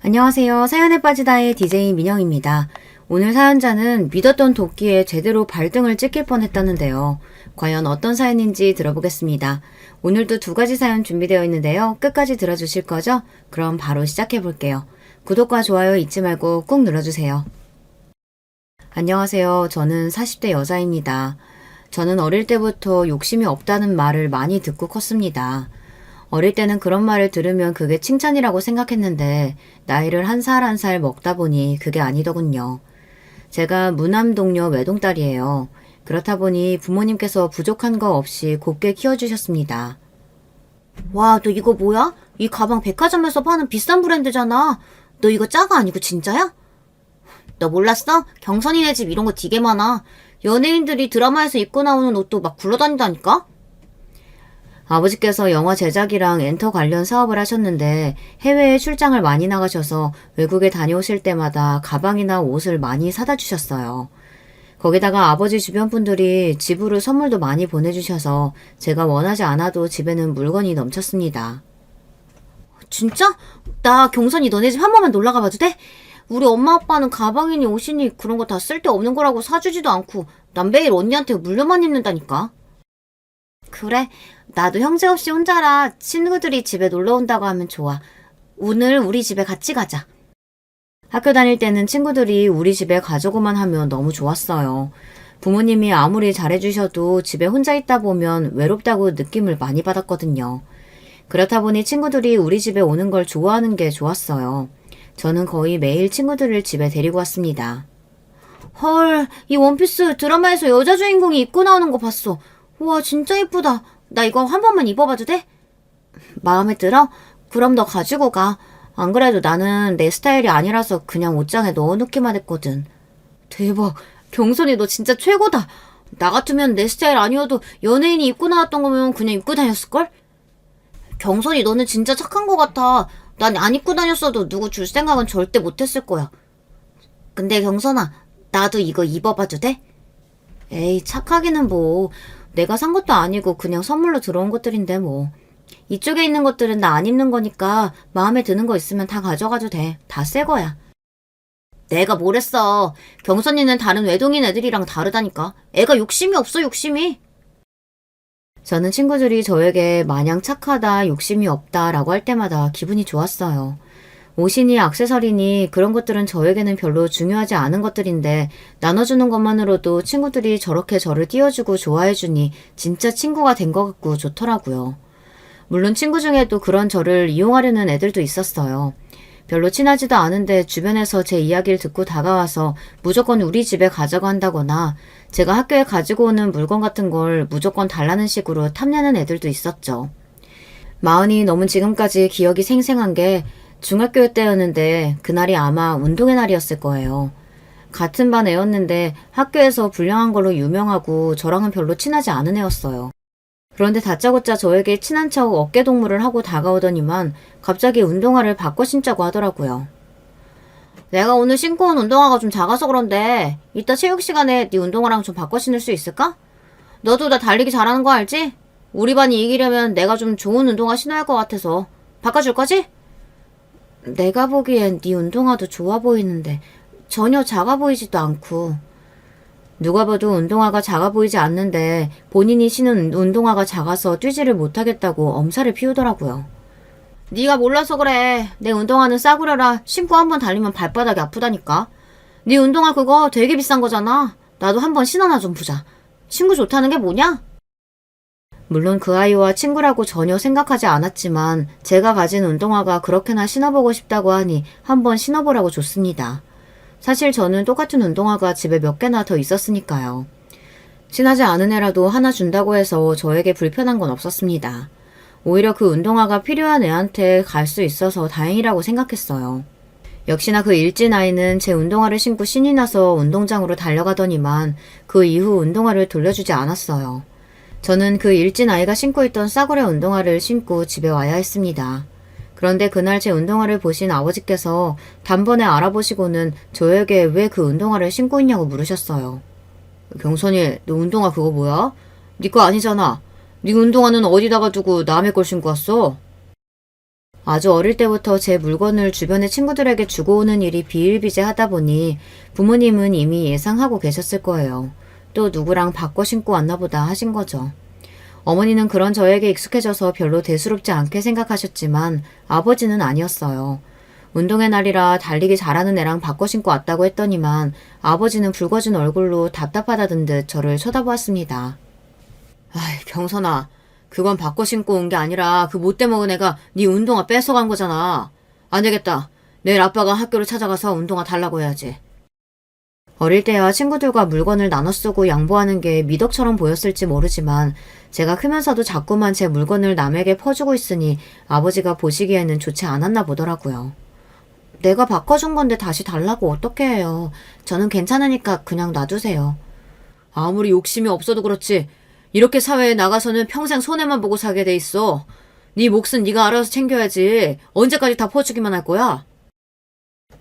안녕하세요. 사연에 빠지다의 DJ 민영입니다. 오늘 사연자는 믿었던 도끼에 제대로 발등을 찍힐 뻔했다는데요. 과연 어떤 사연인지 들어보겠습니다. 오늘도 두 가지 사연 준비되어 있는데요. 끝까지 들어주실 거죠? 그럼 바로 시작해 볼게요. 구독과 좋아요 잊지 말고 꾹 눌러주세요. 안녕하세요. 저는 40대 여자입니다. 저는 어릴 때부터 욕심이 없다는 말을 많이 듣고 컸습니다. 어릴 때는 그런 말을 들으면 그게 칭찬이라고 생각했는데 나이를 한 살 한 살 먹다 보니 그게 아니더군요. 제가 무남동녀 외동딸이에요. 그렇다 보니 부모님께서 부족한 거 없이 곱게 키워주셨습니다. 와, 너 이거 뭐야? 이 가방 백화점에서 파는 비싼 브랜드잖아. 너 이거 짜가 아니고 진짜야? 너 몰랐어? 경선이네 집 이런 거 되게 많아. 연예인들이 드라마에서 입고 나오는 옷도 막 굴러다닌다니까? 아버지께서 영화 제작이랑 엔터 관련 사업을 하셨는데 해외에 출장을 많이 나가셔서 외국에 다녀오실 때마다 가방이나 옷을 많이 사다 주셨어요. 거기다가 아버지 주변 분들이 집으로 선물도 많이 보내주셔서 제가 원하지 않아도 집에는 물건이 넘쳤습니다. 진짜? 나 경선이 너네 집 한 번만 놀러 가봐도 돼? 우리 엄마 아빠는 가방이니 옷이니 그런 거 다 쓸데없는 거라고 사주지도 않고 난 매일 언니한테 물려만 입는다니까. 그래, 나도 형제 없이 혼자라 친구들이 집에 놀러 온다고 하면 좋아. 오늘 우리 집에 같이 가자. 학교 다닐 때는 친구들이 우리 집에 가자고만 하면 너무 좋았어요. 부모님이 아무리 잘해주셔도 집에 혼자 있다 보면 외롭다고 느낌을 많이 받았거든요. 그렇다 보니 친구들이 우리 집에 오는 걸 좋아하는 게 좋았어요. 저는 거의 매일 친구들을 집에 데리고 왔습니다. 헐, 이 원피스 드라마에서 여자 주인공이 입고 나오는 거 봤어. 우와, 진짜 예쁘다. 나 이거 한 번만 입어봐도 돼? 마음에 들어? 그럼 너 가지고 가. 안 그래도 나는 내 스타일이 아니라서 그냥 옷장에 넣어놓기만 했거든. 대박. 경선이 너 진짜 최고다. 나 같으면 내 스타일 아니어도 연예인이 입고 나왔던 거면 그냥 입고 다녔을걸? 경선이 너는 진짜 착한 거 같아. 난 안 입고 다녔어도 누구 줄 생각은 절대 못했을 거야. 근데 경선아, 나도 이거 입어봐도 돼? 에이, 착하기는 뭐. 내가 산 것도 아니고 그냥 선물로 들어온 것들인데 뭐. 이쪽에 있는 것들은 나 안 입는 거니까 마음에 드는 거 있으면 다 가져가도 돼. 다 새 거야. 내가 뭘 했어. 경선이는 다른 외동인 애들이랑 다르다니까. 애가 욕심이 없어, 욕심이. 저는 친구들이 저에게 마냥 착하다, 욕심이 없다라고 할 때마다 기분이 좋았어요. 옷이니 액세서리니 그런 것들은 저에게는 별로 중요하지 않은 것들인데 나눠주는 것만으로도 친구들이 저렇게 저를 띄워주고 좋아해주니 진짜 친구가 된 것 같고 좋더라고요. 물론 친구 중에도 그런 저를 이용하려는 애들도 있었어요. 별로 친하지도 않은데 주변에서 제 이야기를 듣고 다가와서 무조건 우리 집에 가자고 한다거나 제가 학교에 가지고 오는 물건 같은 걸 무조건 달라는 식으로 탐내는 애들도 있었죠. 마흔이 넘은 지금까지 기억이 생생한 게 중학교 때였는데 그날이 아마 운동의 날이었을 거예요. 같은 반 애였는데 학교에서 불량한 걸로 유명하고 저랑은 별로 친하지 않은 애였어요. 그런데 다짜고짜 저에게 친한 척 어깨동무를 하고 다가오더니만 갑자기 운동화를 바꿔 신자고 하더라고요. 내가 오늘 신고 온 운동화가 좀 작아서 그런데 이따 체육 시간에 네 운동화랑 좀 바꿔 신을 수 있을까? 너도 나 달리기 잘하는 거 알지? 우리 반이 이기려면 내가 좀 좋은 운동화 신어야 할 것 같아서 바꿔줄 거지? 내가 보기엔 네 운동화도 좋아 보이는데 전혀 작아 보이지도 않고. 누가 봐도 운동화가 작아 보이지 않는데 본인이 신은 운동화가 작아서 뛰지를 못하겠다고 엄살을 피우더라고요. 네가 몰라서 그래. 내 운동화는 싸구려라. 신고 한번 달리면 발바닥이 아프다니까. 네 운동화 그거 되게 비싼 거잖아. 나도 한번 신어나 좀 보자. 친구 좋다는 게 뭐냐? 물론 그 아이와 친구라고 전혀 생각하지 않았지만 제가 가진 운동화가 그렇게나 신어보고 싶다고 하니 한번 신어보라고 줬습니다. 사실 저는 똑같은 운동화가 집에 몇 개나 더 있었으니까요. 친하지 않은 애라도 하나 준다고 해서 저에게 불편한 건 없었습니다. 오히려 그 운동화가 필요한 애한테 갈 수 있어서 다행이라고 생각했어요. 역시나 그 일진 아이는 제 운동화를 신고 신이 나서 운동장으로 달려가더니만 그 이후 운동화를 돌려주지 않았어요. 저는 그 일진 아이가 신고 있던 싸구려 운동화를 신고 집에 와야 했습니다. 그런데 그날 제 운동화를 보신 아버지께서 단번에 알아보시고는 저에게 왜 그 운동화를 신고 있냐고 물으셨어요. 경선이, 너 운동화 그거 뭐야? 네 거 아니잖아. 네 운동화는 어디다가 두고 남의 걸 신고 왔어? 아주 어릴 때부터 제 물건을 주변의 친구들에게 주고 오는 일이 비일비재하다 보니 부모님은 이미 예상하고 계셨을 거예요. 또 누구랑 바꿔 신고 왔나 보다 하신 거죠. 어머니는 그런 저에게 익숙해져서 별로 대수롭지 않게 생각하셨지만 아버지는 아니었어요. 운동의 날이라 달리기 잘하는 애랑 바꿔 신고 왔다고 했더니만 아버지는 붉어진 얼굴로 답답하다던 듯 저를 쳐다보았습니다. 아이, 경선아. 그건 바꿔 신고 온 게 아니라 그 못돼 먹은 애가 네 운동화 뺏어간 거잖아. 안 되겠다. 내일 아빠가 학교를 찾아가서 운동화 달라고 해야지. 어릴 때야 친구들과 물건을 나눠 쓰고 양보하는 게 미덕처럼 보였을지 모르지만 제가 크면서도 자꾸만 제 물건을 남에게 퍼주고 있으니 아버지가 보시기에는 좋지 않았나 보더라고요. 내가 바꿔준 건데 다시 달라고 어떻게 해요. 저는 괜찮으니까 그냥 놔두세요. 아무리 욕심이 없어도 그렇지. 이렇게 사회에 나가서는 평생 손해만 보고 살게 돼 있어. 네 몫은 네가 알아서 챙겨야지. 언제까지 다 퍼주기만 할 거야?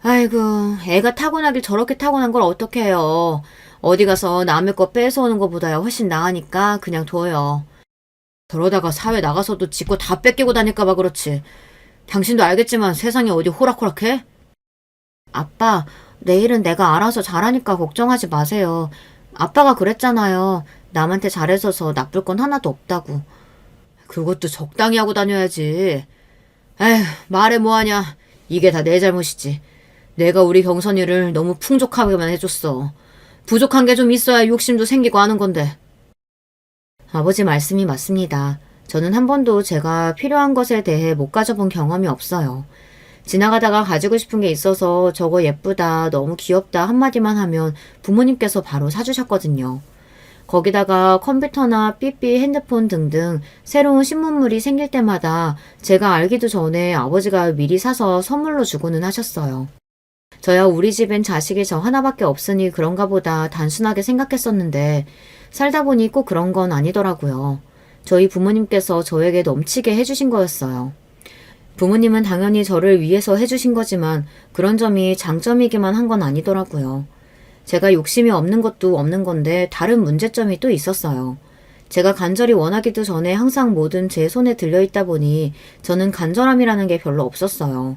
아이고, 애가 타고나길 저렇게 타고난 걸 어떻게 해요. 어디 가서 남의 거 뺏어오는 것보다야 훨씬 나으니까 그냥 둬요. 그러다가 사회 나가서도 지 거 다 뺏기고 다닐까봐 그렇지. 당신도 알겠지만 세상이 어디 호락호락해? 아빠, 내일은 내가 알아서 잘하니까 걱정하지 마세요. 아빠가 그랬잖아요. 남한테 잘해서서 나쁠 건 하나도 없다고. 그것도 적당히 하고 다녀야지. 에휴, 말해 뭐하냐. 이게 다 내 잘못이지. 내가 우리 경선이를 너무 풍족하게만 해줬어. 부족한 게 좀 있어야 욕심도 생기고 하는 건데. 아버지 말씀이 맞습니다. 저는 한 번도 제가 필요한 것에 대해 못 가져본 경험이 없어요. 지나가다가 가지고 싶은 게 있어서 저거 예쁘다, 너무 귀엽다 한마디만 하면 부모님께서 바로 사주셨거든요. 거기다가 컴퓨터나 삐삐, 핸드폰 등등 새로운 신문물이 생길 때마다 제가 알기도 전에 아버지가 미리 사서 선물로 주고는 하셨어요. 저야 우리 집엔 자식이 저 하나밖에 없으니 그런가 보다 단순하게 생각했었는데 살다 보니 꼭 그런 건 아니더라고요. 저희 부모님께서 저에게 넘치게 해주신 거였어요. 부모님은 당연히 저를 위해서 해주신 거지만 그런 점이 장점이기만 한 건 아니더라고요. 제가 욕심이 없는 것도 없는 건데 다른 문제점이 또 있었어요. 제가 간절히 원하기도 전에 항상 뭐든 제 손에 들려있다 보니 저는 간절함이라는 게 별로 없었어요.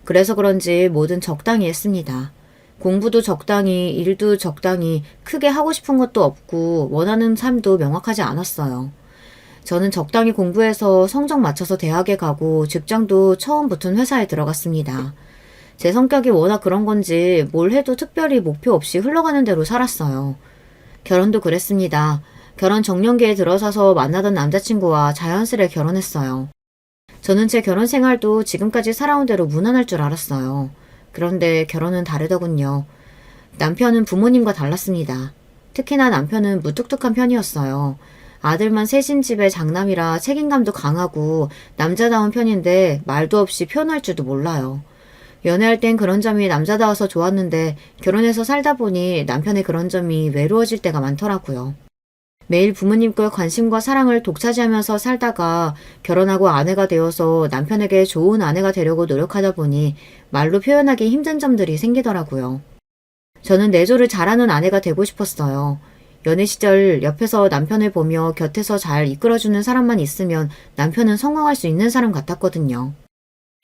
그래서 그런지 뭐든 적당히 했습니다. 공부도 적당히, 일도 적당히, 크게 하고 싶은 것도 없고 원하는 삶도 명확하지 않았어요. 저는 적당히 공부해서 성적 맞춰서 대학에 가고 직장도 처음 붙은 회사에 들어갔습니다. 제 성격이 워낙 그런 건지 뭘 해도 특별히 목표 없이 흘러가는 대로 살았어요. 결혼도 그랬습니다. 결혼 정년기에 들어서서 만나던 남자친구와 자연스레 결혼했어요. 저는 제 결혼 생활도 지금까지 살아온 대로 무난할 줄 알았어요. 그런데 결혼은 다르더군요. 남편은 부모님과 달랐습니다. 특히나 남편은 무뚝뚝한 편이었어요. 아들만 셋인 집의 장남이라 책임감도 강하고 남자다운 편인데 말도 없이 표현할 줄도 몰라요. 연애할 땐 그런 점이 남자다워서 좋았는데 결혼해서 살다 보니 남편의 그런 점이 외로워질 때가 많더라고요. 매일 부모님과 관심과 사랑을 독차지하면서 살다가 결혼하고 아내가 되어서 남편에게 좋은 아내가 되려고 노력하다 보니 말로 표현하기 힘든 점들이 생기더라고요. 저는 내조를 잘하는 아내가 되고 싶었어요. 연애 시절 옆에서 남편을 보며 곁에서 잘 이끌어주는 사람만 있으면 남편은 성공할 수 있는 사람 같았거든요.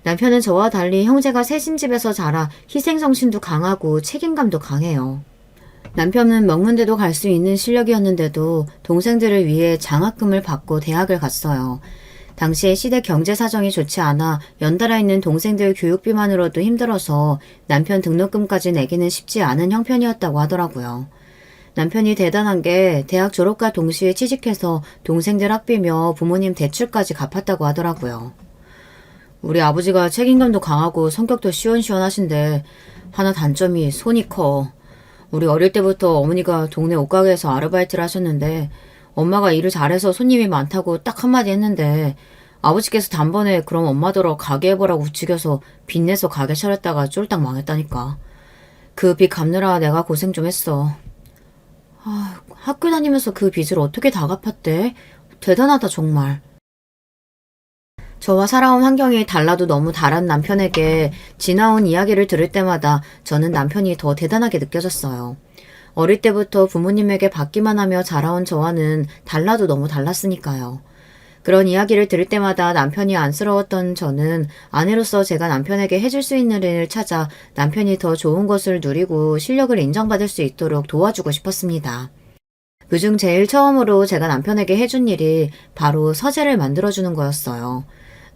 남편은 저와 달리 형제가 셋인 집에서 자라 희생정신도 강하고 책임감도 강해요. 남편은 명문대도 갈 수 있는 실력이었는데도 동생들을 위해 장학금을 받고 대학을 갔어요. 당시에 시대 경제 사정이 좋지 않아 연달아 있는 동생들 교육비만으로도 힘들어서 남편 등록금까지 내기는 쉽지 않은 형편이었다고 하더라고요. 남편이 대단한 게 대학 졸업과 동시에 취직해서 동생들 학비며 부모님 대출까지 갚았다고 하더라고요. 우리 아버지가 책임감도 강하고 성격도 시원시원하신데 하나 단점이 손이 커. 우리 어릴 때부터 어머니가 동네 옷가게에서 아르바이트를 하셨는데 엄마가 일을 잘해서 손님이 많다고 딱 한마디 했는데 아버지께서 단번에 그럼 엄마더러 가게 해보라고 부추겨서 빚내서 가게 차렸다가 쫄딱 망했다니까. 그 빚 갚느라 내가 고생 좀 했어. 학교 다니면서 그 빚을 어떻게 다 갚았대? 대단하다 정말. 저와 살아온 환경이 달라도 너무 다른 남편에게 지나온 이야기를 들을 때마다 저는 남편이 더 대단하게 느껴졌어요. 어릴 때부터 부모님에게 받기만 하며 자라온 저와는 달라도 너무 달랐으니까요. 그런 이야기를 들을 때마다 남편이 안쓰러웠던 저는 아내로서 제가 남편에게 해줄 수 있는 일을 찾아 남편이 더 좋은 것을 누리고 실력을 인정받을 수 있도록 도와주고 싶었습니다. 그중 제일 처음으로 제가 남편에게 해준 일이 바로 서재를 만들어주는 거였어요.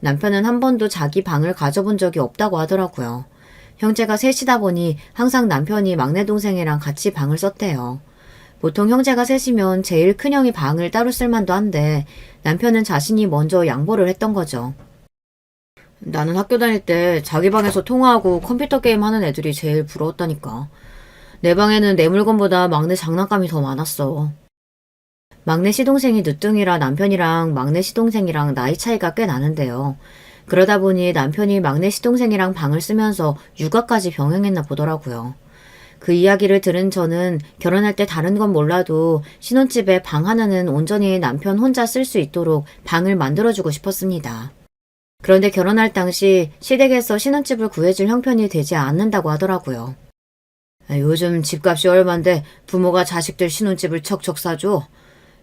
남편은 한 번도 자기 방을 가져본 적이 없다고 하더라고요. 형제가 셋이다 보니 항상 남편이 막내 동생이랑 같이 방을 썼대요. 보통 형제가 셋이면 제일 큰 형이 방을 따로 쓸 만도 한데 남편은 자신이 먼저 양보를 했던 거죠. 나는 학교 다닐 때 자기 방에서 통화하고 컴퓨터 게임 하는 애들이 제일 부러웠다니까. 내 방에는 내 물건보다 막내 장난감이 더 많았어. 막내 시동생이 늦둥이라 남편이랑 막내 시동생이랑 나이 차이가 꽤 나는데요. 그러다 보니 남편이 막내 시동생이랑 방을 쓰면서 육아까지 병행했나 보더라고요. 그 이야기를 들은 저는 결혼할 때 다른 건 몰라도 신혼집에 방 하나는 온전히 남편 혼자 쓸 수 있도록 방을 만들어주고 싶었습니다. 그런데 결혼할 당시 시댁에서 신혼집을 구해줄 형편이 되지 않는다고 하더라고요. 요즘 집값이 얼만데 부모가 자식들 신혼집을 척척 사줘.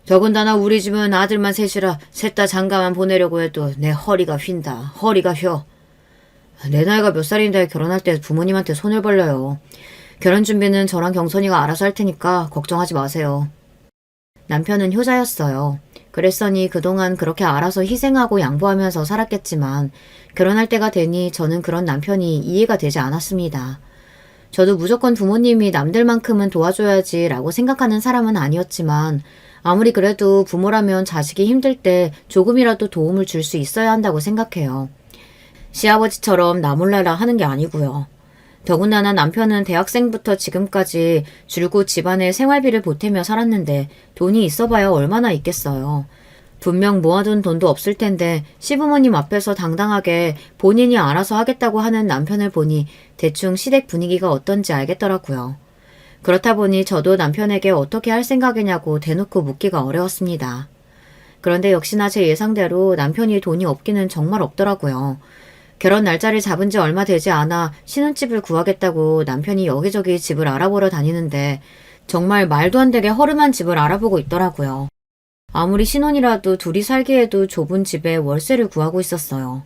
더군다나 우리 집은 아들만 셋이라 셋 다 장가만 보내려고 해도 내 허리가 휜다. 허리가 휘어. 내 나이가 몇 살인데 결혼할 때 부모님한테 손을 벌려요. 결혼 준비는 저랑 경선이가 알아서 할 테니까 걱정하지 마세요. 남편은 효자였어요. 그랬으니 그동안 그렇게 알아서 희생하고 양보하면서 살았겠지만 결혼할 때가 되니 저는 그런 남편이 이해가 되지 않았습니다. 저도 무조건 부모님이 남들만큼은 도와줘야지 라고 생각하는 사람은 아니었지만 아무리 그래도 부모라면 자식이 힘들 때 조금이라도 도움을 줄 수 있어야 한다고 생각해요. 시아버지처럼 나 몰라라 하는 게 아니고요. 더군다나 남편은 대학생부터 지금까지 줄곧 집안의 생활비를 보태며 살았는데 돈이 있어봐야 얼마나 있겠어요. 분명 모아둔 돈도 없을 텐데 시부모님 앞에서 당당하게 본인이 알아서 하겠다고 하는 남편을 보니 대충 시댁 분위기가 어떤지 알겠더라고요. 그렇다 보니 저도 남편에게 어떻게 할 생각이냐고 대놓고 묻기가 어려웠습니다. 그런데 역시나 제 예상대로 남편이 돈이 없기는 정말 없더라고요. 결혼 날짜를 잡은 지 얼마 되지 않아 신혼집을 구하겠다고 남편이 여기저기 집을 알아보러 다니는데 정말 말도 안 되게 허름한 집을 알아보고 있더라고요. 아무리 신혼이라도 둘이 살기에도 좁은 집에 월세를 구하고 있었어요.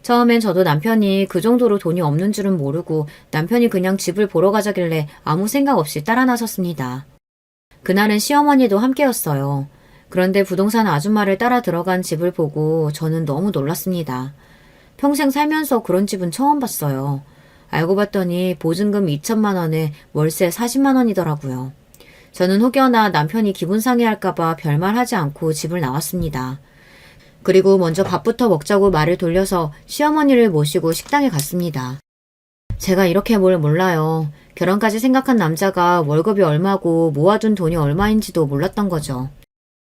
처음엔 저도 남편이 그 정도로 돈이 없는 줄은 모르고 남편이 그냥 집을 보러 가자길래 아무 생각 없이 따라 나섰습니다. 그날은 시어머니도 함께였어요. 그런데 부동산 아줌마를 따라 들어간 집을 보고 저는 너무 놀랐습니다. 평생 살면서 그런 집은 처음 봤어요. 알고 봤더니 보증금 2천만 원에 월세 40만 원이더라고요. 저는 혹여나 남편이 기분 상해할까봐 별말 하지 않고 집을 나왔습니다. 그리고 먼저 밥부터 먹자고 말을 돌려서 시어머니를 모시고 식당에 갔습니다. 제가 이렇게 뭘 몰라요. 결혼까지 생각한 남자가 월급이 얼마고 모아둔 돈이 얼마인지도 몰랐던 거죠.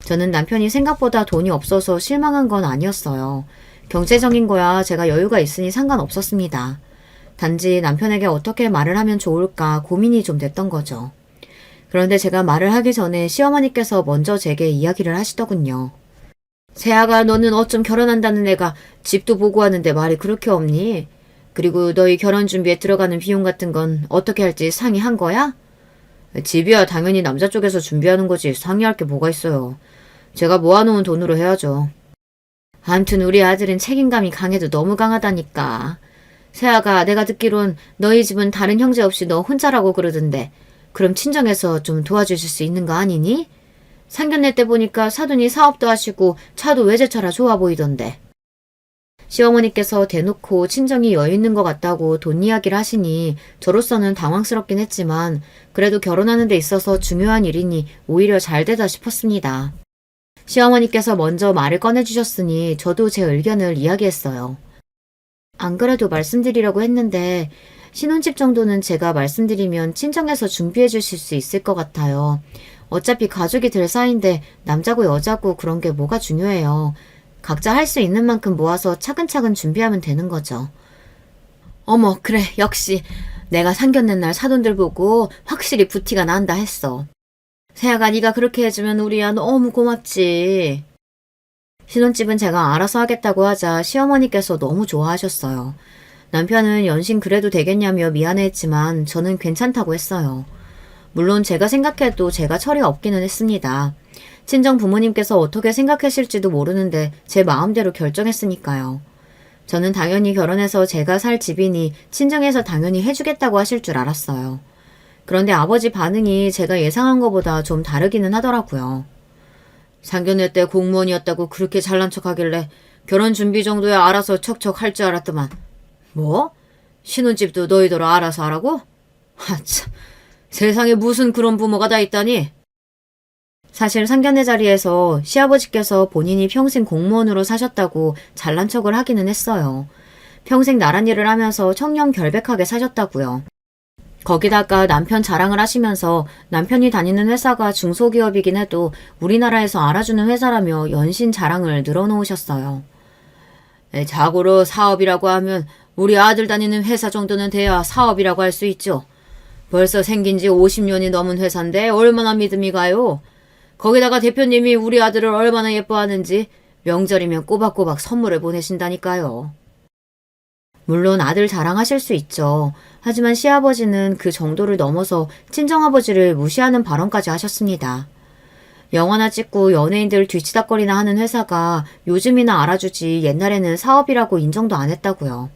저는 남편이 생각보다 돈이 없어서 실망한 건 아니었어요. 경제적인 거야 제가 여유가 있으니 상관없었습니다. 단지 남편에게 어떻게 말을 하면 좋을까 고민이 좀 됐던 거죠. 그런데 제가 말을 하기 전에 시어머니께서 먼저 제게 이야기를 하시더군요. 세아가 너는 어쩜 결혼한다는 애가 집도 보고 하는데 말이 그렇게 없니? 그리고 너희 결혼 준비에 들어가는 비용 같은 건 어떻게 할지 상의한 거야? 집이야 당연히 남자 쪽에서 준비하는 거지 상의할 게 뭐가 있어요. 제가 모아놓은 돈으로 해야죠. 암튼 우리 아들은 책임감이 강해도 너무 강하다니까. 세아가 내가 듣기론 너희 집은 다른 형제 없이 너 혼자라고 그러던데 그럼 친정에서 좀 도와주실 수 있는 거 아니니? 상견례 때 보니까 사돈이 사업도 하시고 차도 외제차라 좋아 보이던데. 시어머니께서 대놓고 친정이 여유 있는 것 같다고 돈 이야기를 하시니 저로서는 당황스럽긴 했지만 그래도 결혼하는 데 있어서 중요한 일이니 오히려 잘 되다 싶었습니다. 시어머니께서 먼저 말을 꺼내주셨으니 저도 제 의견을 이야기했어요. 안 그래도 말씀드리려고 했는데 신혼집 정도는 제가 말씀드리면 친정에서 준비해 주실 수 있을 것 같아요. 어차피 가족이 될 사이인데 남자고 여자고 그런 게 뭐가 중요해요. 각자 할 수 있는 만큼 모아서 차근차근 준비하면 되는 거죠. 어머 그래 역시 내가 상견례 날 사돈들 보고 확실히 부티가 난다 했어. 세아가 네가 그렇게 해주면 우리야 너무 고맙지. 신혼집은 제가 알아서 하겠다고 하자 시어머니께서 너무 좋아하셨어요. 남편은 연신 그래도 되겠냐며 미안해했지만 저는 괜찮다고 했어요. 물론 제가 생각해도 제가 철이 없기는 했습니다. 친정 부모님께서 어떻게 생각하실지도 모르는데 제 마음대로 결정했으니까요. 저는 당연히 결혼해서 제가 살 집이니 친정에서 당연히 해주겠다고 하실 줄 알았어요. 그런데 아버지 반응이 제가 예상한 것보다 좀 다르기는 하더라고요. 상견례 때 공무원이었다고 그렇게 잘난 척하길래 결혼 준비 정도야 알아서 척척 할 줄 알았더만. 뭐? 신혼집도 너희들 알아서 하라고? 하참, 세상에 무슨 그런 부모가 다 있다니? 사실 상견례 자리에서 시아버지께서 본인이 평생 공무원으로 사셨다고 잘난 척을 하기는 했어요. 평생 나란 일을 하면서 청렴 결백하게 사셨다고요. 거기다가 남편 자랑을 하시면서 남편이 다니는 회사가 중소기업이긴 해도 우리나라에서 알아주는 회사라며 연신 자랑을 늘어놓으셨어요. 자고로 사업이라고 하면 우리 아들 다니는 회사 정도는 돼야 사업이라고 할 수 있죠. 벌써 생긴 지 50년이 넘은 회사인데 얼마나 믿음이 가요. 거기다가 대표님이 우리 아들을 얼마나 예뻐하는지 명절이면 꼬박꼬박 선물을 보내신다니까요. 물론 아들 자랑하실 수 있죠. 하지만 시아버지는 그 정도를 넘어서 친정아버지를 무시하는 발언까지 하셨습니다. 영화나 찍고 연예인들 뒤치다거리나 하는 회사가 요즘이나 알아주지 옛날에는 사업이라고 인정도 안 했다고요.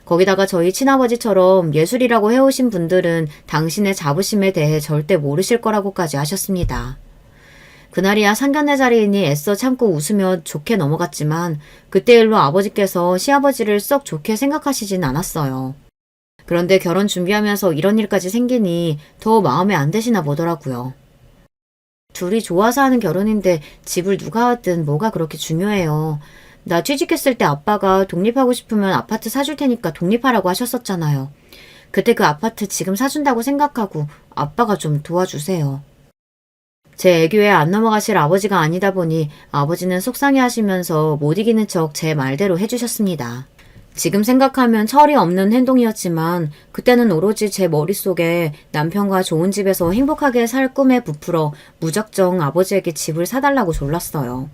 거기다가 저희 친아버지처럼 예술이라고 해오신 분들은 당신의 자부심에 대해 절대 모르실 거라고까지 하셨습니다. 그날이야 상견례 자리이니 애써 참고 웃으며 좋게 넘어갔지만 그때 일로 아버지께서 시아버지를 썩 좋게 생각하시진 않았어요. 그런데 결혼 준비하면서 이런 일까지 생기니 더 마음에 안 드시나 보더라고요. 둘이 좋아서 하는 결혼인데 집을 누가 하든 뭐가 그렇게 중요해요. 나 취직했을 때 아빠가 독립하고 싶으면 아파트 사줄 테니까 독립하라고 하셨었잖아요. 그때 그 아파트 지금 사준다고 생각하고 아빠가 좀 도와주세요. 제 애교에 안 넘어가실 아버지가 아니다 보니 아버지는 속상해 하시면서 못 이기는 척 제 말대로 해주셨습니다. 지금 생각하면 철이 없는 행동이었지만 그때는 오로지 제 머릿속에 남편과 좋은 집에서 행복하게 살 꿈에 부풀어 무작정 아버지에게 집을 사달라고 졸랐어요.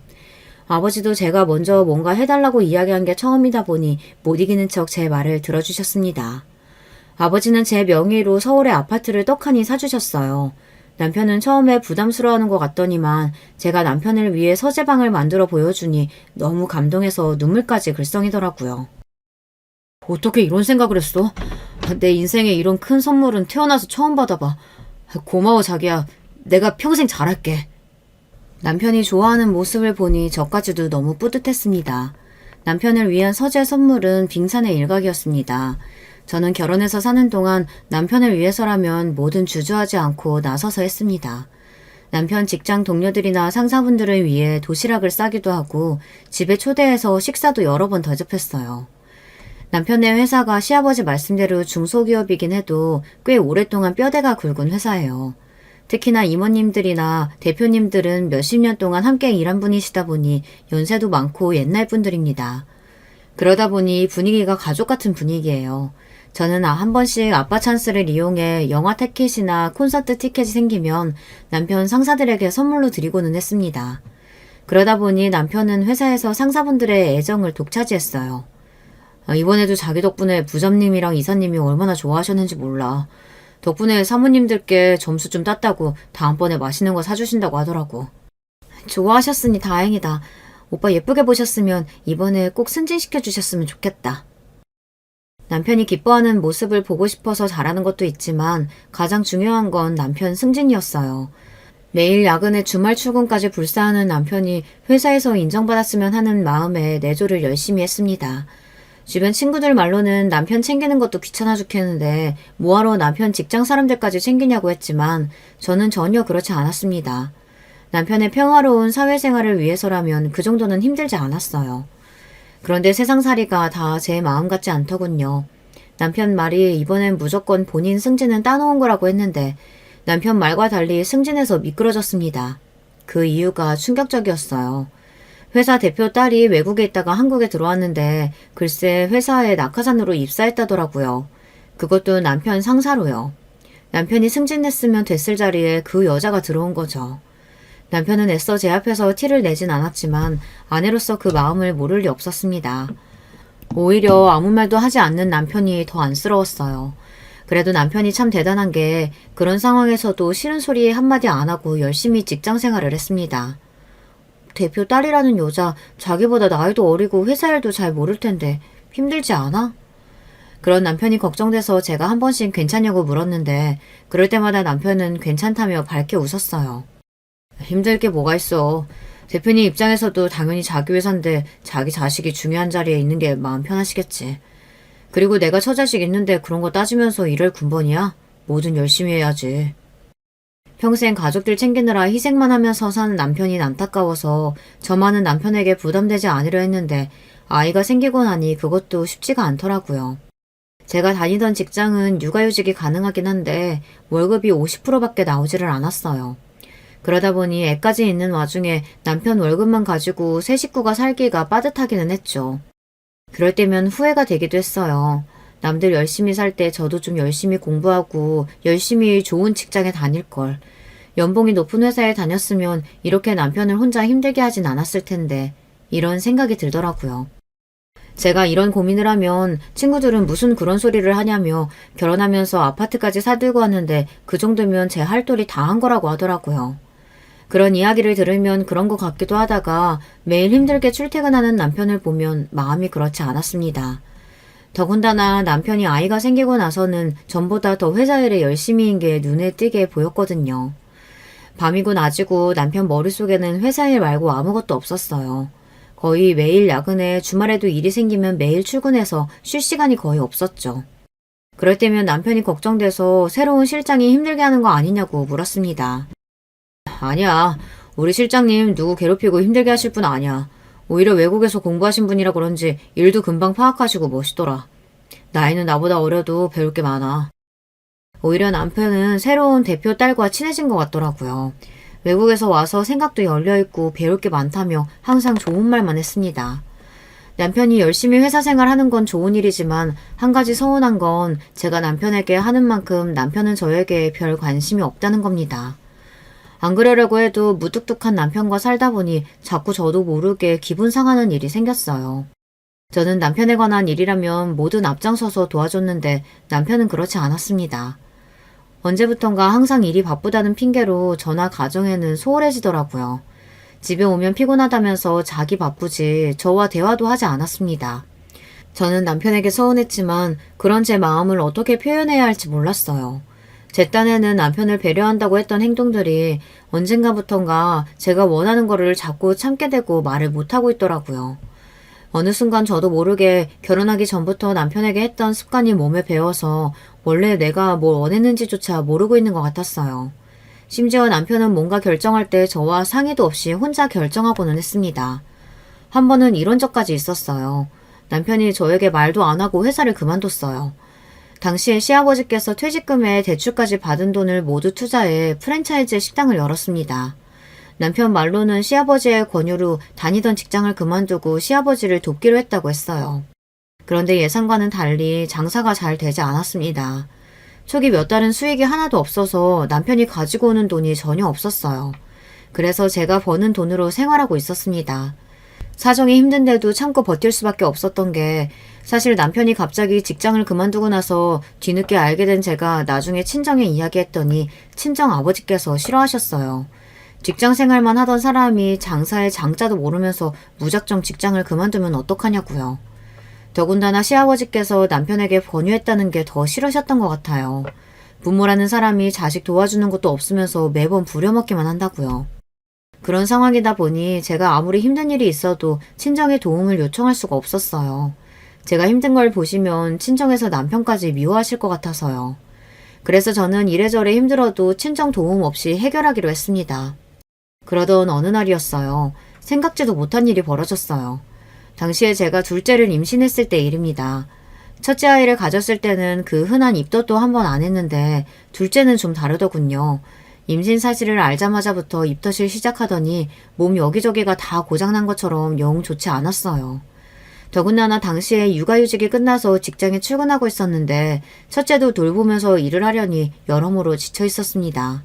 아버지도 제가 먼저 뭔가 해달라고 이야기한 게 처음이다 보니 못 이기는 척 제 말을 들어주셨습니다. 아버지는 제 명의로 서울에 아파트를 떡하니 사주셨어요. 남편은 처음에 부담스러워하는 것 같더니만 제가 남편을 위해 서재방을 만들어 보여주니 너무 감동해서 눈물까지 글썽이더라고요. 어떻게 이런 생각을 했어? 내 인생에 이런 큰 선물은 태어나서 처음 받아봐. 고마워 자기야. 내가 평생 잘할게. 남편이 좋아하는 모습을 보니 저까지도 너무 뿌듯했습니다. 남편을 위한 서재 선물은 빙산의 일각이었습니다. 저는 결혼해서 사는 동안 남편을 위해서라면 뭐든 주저하지 않고 나서서 했습니다. 남편 직장 동료들이나 상사분들을 위해 도시락을 싸기도 하고 집에 초대해서 식사도 여러 번 대접했어요. 남편네 회사가 시아버지 말씀대로 중소기업이긴 해도 꽤 오랫동안 뼈대가 굵은 회사예요. 특히나 이모님들이나 대표님들은 몇십 년 동안 함께 일한 분이시다 보니 연세도 많고 옛날 분들입니다. 그러다 보니 분위기가 가족 같은 분위기예요. 저는 한 번씩 아빠 찬스를 이용해 영화 티켓이나 콘서트 티켓이 생기면 남편 상사들에게 선물로 드리고는 했습니다. 그러다 보니 남편은 회사에서 상사분들의 애정을 독차지했어요. 이번에도 자기 덕분에 부장님이랑 이사님이 얼마나 좋아하셨는지 몰라. 덕분에 사모님들께 점수 좀 땄다고 다음번에 맛있는 거 사주신다고 하더라고. 좋아하셨으니 다행이다. 오빠 예쁘게 보셨으면 이번에 꼭 승진시켜 주셨으면 좋겠다. 남편이 기뻐하는 모습을 보고 싶어서 잘하는 것도 있지만 가장 중요한 건 남편 승진이었어요. 매일 야근에 주말 출근까지 불사하는 남편이 회사에서 인정받았으면 하는 마음에 내조를 열심히 했습니다. 주변 친구들 말로는 남편 챙기는 것도 귀찮아 죽겠는데 뭐하러 남편 직장 사람들까지 챙기냐고 했지만 저는 전혀 그렇지 않았습니다. 남편의 평화로운 사회생활을 위해서라면 그 정도는 힘들지 않았어요. 그런데 세상살이가 다 제 마음 같지 않더군요. 남편 말이 이번엔 무조건 본인 승진은 따놓은 거라고 했는데 남편 말과 달리 승진해서 미끄러졌습니다. 그 이유가 충격적이었어요. 회사 대표 딸이 외국에 있다가 한국에 들어왔는데 글쎄 회사에 낙하산으로 입사했다더라고요. 그것도 남편 상사로요. 남편이 승진했으면 됐을 자리에 그 여자가 들어온 거죠. 남편은 애써 제 앞에서 티를 내진 않았지만 아내로서 그 마음을 모를 리 없었습니다. 오히려 아무 말도 하지 않는 남편이 더 안쓰러웠어요. 그래도 남편이 참 대단한 게 그런 상황에서도 싫은 소리 한마디 안 하고 열심히 직장 생활을 했습니다. 대표 딸이라는 여자, 자기보다 나이도 어리고 회사 일도 잘 모를 텐데 힘들지 않아? 그런 남편이 걱정돼서 제가 한 번씩 괜찮냐고 물었는데 그럴 때마다 남편은 괜찮다며 밝게 웃었어요. 힘들 게 뭐가 있어. 대표님 입장에서도 당연히 자기 회사인데 자기 자식이 중요한 자리에 있는 게 마음 편하시겠지. 그리고 내가 처자식 있는데 그런 거 따지면서 일할 군번이야? 뭐든 열심히 해야지. 평생 가족들 챙기느라 희생만 하면서 사는 남편이 안타까워서 저만은 남편에게 부담되지 않으려 했는데 아이가 생기고 나니 그것도 쉽지가 않더라고요. 제가 다니던 직장은 육아휴직이 가능하긴 한데 월급이 50%밖에 나오지를 않았어요. 그러다 보니 애까지 있는 와중에 남편 월급만 가지고 세 식구가 살기가 빠듯하기는 했죠. 그럴 때면 후회가 되기도 했어요. 남들 열심히 살 때 저도 좀 열심히 공부하고 열심히 좋은 직장에 다닐 걸. 연봉이 높은 회사에 다녔으면 이렇게 남편을 혼자 힘들게 하진 않았을 텐데 이런 생각이 들더라고요. 제가 이런 고민을 하면 친구들은 무슨 그런 소리를 하냐며 결혼하면서 아파트까지 사들고 왔는데 그 정도면 제 할 도리 다 한 거라고 하더라고요. 그런 이야기를 들으면 그런 것 같기도 하다가 매일 힘들게 출퇴근하는 남편을 보면 마음이 그렇지 않았습니다. 더군다나 남편이 아이가 생기고 나서는 전보다 더 회사 일에 열심히인 게 눈에 띄게 보였거든요. 밤이고 낮이고 남편 머릿속에는 회사 일 말고 아무것도 없었어요. 거의 매일 야근에 주말에도 일이 생기면 매일 출근해서 쉴 시간이 거의 없었죠. 그럴 때면 남편이 걱정돼서 새로운 실장이 힘들게 하는 거 아니냐고 물었습니다. 아니야. 우리 실장님 누구 괴롭히고 힘들게 하실 분 아니야. 오히려 외국에서 공부하신 분이라 그런지 일도 금방 파악하시고 멋있더라. 나이는 나보다 어려도 배울 게 많아. 오히려 남편은 새로운 대표 딸과 친해진 것 같더라고요. 외국에서 와서 생각도 열려있고 배울 게 많다며 항상 좋은 말만 했습니다. 남편이 열심히 회사 생활하는 건 좋은 일이지만 한 가지 서운한 건 제가 남편에게 하는 만큼 남편은 저에게 별 관심이 없다는 겁니다. 안 그러려고 해도 무뚝뚝한 남편과 살다 보니 자꾸 저도 모르게 기분 상하는 일이 생겼어요. 저는 남편에 관한 일이라면 뭐든 앞장서서 도와줬는데 남편은 그렇지 않았습니다. 언제부턴가 항상 일이 바쁘다는 핑계로 저나 가정에는 소홀해지더라고요. 집에 오면 피곤하다면서 자기 바쁘지 저와 대화도 하지 않았습니다. 저는 남편에게 서운했지만 그런 제 마음을 어떻게 표현해야 할지 몰랐어요. 제 딴에는 남편을 배려한다고 했던 행동들이 언젠가부턴가 제가 원하는 거를 자꾸 참게 되고 말을 못하고 있더라고요. 어느 순간 저도 모르게 결혼하기 전부터 남편에게 했던 습관이 몸에 배어서 원래 내가 뭘 원했는지조차 모르고 있는 것 같았어요. 심지어 남편은 뭔가 결정할 때 저와 상의도 없이 혼자 결정하고는 했습니다. 한 번은 이런 적까지 있었어요. 남편이 저에게 말도 안 하고 회사를 그만뒀어요. 당시에 시아버지께서 퇴직금에 대출까지 받은 돈을 모두 투자해 프랜차이즈 식당을 열었습니다. 남편 말로는 시아버지의 권유로 다니던 직장을 그만두고 시아버지를 돕기로 했다고 했어요. 그런데 예상과는 달리 장사가 잘 되지 않았습니다. 초기 몇 달은 수익이 하나도 없어서 남편이 가지고 오는 돈이 전혀 없었어요. 그래서 제가 버는 돈으로 생활하고 있었습니다. 사정이 힘든데도 참고 버틸 수밖에 없었던 게 사실 남편이 갑자기 직장을 그만두고 나서 뒤늦게 알게 된 제가 나중에 친정에 이야기했더니 친정 아버지께서 싫어하셨어요. 직장 생활만 하던 사람이 장사의 장자도 모르면서 무작정 직장을 그만두면 어떡하냐고요. 더군다나 시아버지께서 남편에게 권유했다는 게 더 싫으셨던 것 같아요. 부모라는 사람이 자식 도와주는 것도 없으면서 매번 부려먹기만 한다고요. 그런 상황이다 보니 제가 아무리 힘든 일이 있어도 친정의 도움을 요청할 수가 없었어요. 제가 힘든 걸 보시면 친정에서 남편까지 미워하실 것 같아서요. 그래서 저는 이래저래 힘들어도 친정 도움 없이 해결하기로 했습니다. 그러던 어느 날이었어요. 생각지도 못한 일이 벌어졌어요. 당시에 제가 둘째를 임신했을 때 일입니다. 첫째 아이를 가졌을 때는 그 흔한 입덧도 한 번 안 했는데 둘째는 좀 다르더군요. 임신 사실을 알자마자부터 입덧을 시작하더니 몸 여기저기가 다 고장난 것처럼 영 좋지 않았어요. 더군다나 당시에 육아휴직이 끝나서 직장에 출근하고 있었는데 첫째도 돌보면서 일을 하려니 여러모로 지쳐 있었습니다.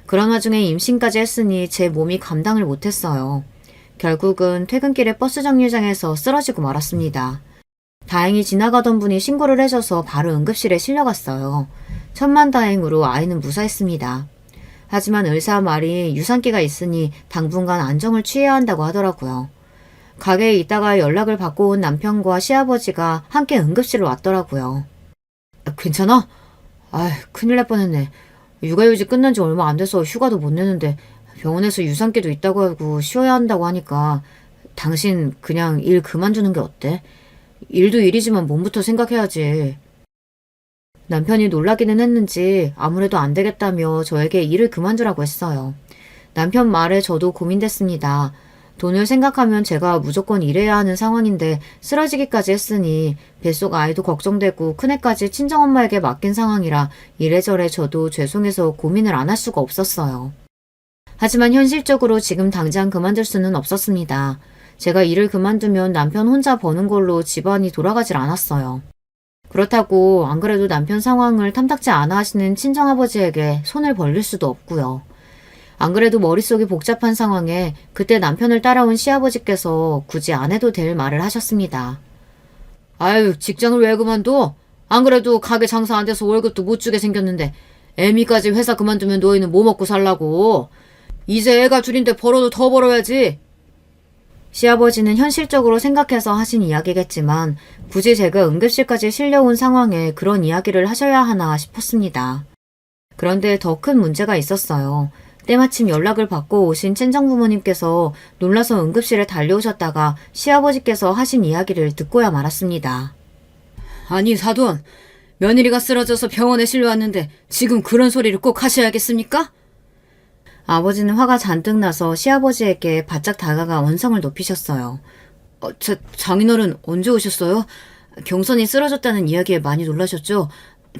그런 와중에 임신까지 했으니 제 몸이 감당을 못했어요. 결국은 퇴근길에 버스 정류장에서 쓰러지고 말았습니다. 다행히 지나가던 분이 신고를 해줘서 바로 응급실에 실려갔어요. 천만다행으로 아이는 무사했습니다. 하지만 의사 말이 유산기가 있으니 당분간 안정을 취해야 한다고 하더라고요. 가게에 있다가 연락을 받고 온 남편과 시아버지가 함께 응급실로 왔더라고요. 괜찮아? 큰일 날 뻔했네. 육아휴직 끝난 지 얼마 안 돼서 휴가도 못 내는데 병원에서 유산기도 있다고 하고 쉬어야 한다고 하니까 당신 그냥 일 그만두는 게 어때? 일도 일이지만 몸부터 생각해야지. 남편이 놀라기는 했는지 아무래도 안 되겠다며 저에게 일을 그만두라고 했어요. 남편 말에 저도 고민됐습니다. 돈을 생각하면 제가 무조건 일해야 하는 상황인데 쓰러지기까지 했으니 뱃속 아이도 걱정되고 큰애까지 친정엄마에게 맡긴 상황이라 이래저래 저도 죄송해서 고민을 안 할 수가 없었어요. 하지만 현실적으로 지금 당장 그만둘 수는 없었습니다. 제가 일을 그만두면 남편 혼자 버는 걸로 집안이 돌아가질 않았어요. 그렇다고 안 그래도 남편 상황을 탐탁지 않아 하시는 친정아버지에게 손을 벌릴 수도 없고요. 안 그래도 머릿속이 복잡한 상황에 그때 남편을 따라온 시아버지께서 굳이 안 해도 될 말을 하셨습니다. 아유, 직장을 왜 그만둬? 안 그래도 가게 장사 안 돼서 월급도 못 주게 생겼는데 애미까지 회사 그만두면 너희는 뭐 먹고 살라고? 이제 애가 줄인데 벌어도 더 벌어야지. 시아버지는 현실적으로 생각해서 하신 이야기겠지만 굳이 제가 응급실까지 실려온 상황에 그런 이야기를 하셔야 하나 싶었습니다. 그런데 더 큰 문제가 있었어요. 때마침 연락을 받고 오신 친정부모님께서 놀라서 응급실에 달려오셨다가 시아버지께서 하신 이야기를 듣고야 말았습니다. 아니 사돈, 며느리가 쓰러져서 병원에 실려왔는데 지금 그런 소리를 꼭 하셔야겠습니까? 아버지는 화가 잔뜩 나서 시아버지에게 바짝 다가가 언성을 높이셨어요. 장인어른 언제 오셨어요? 경선이 쓰러졌다는 이야기에 많이 놀라셨죠?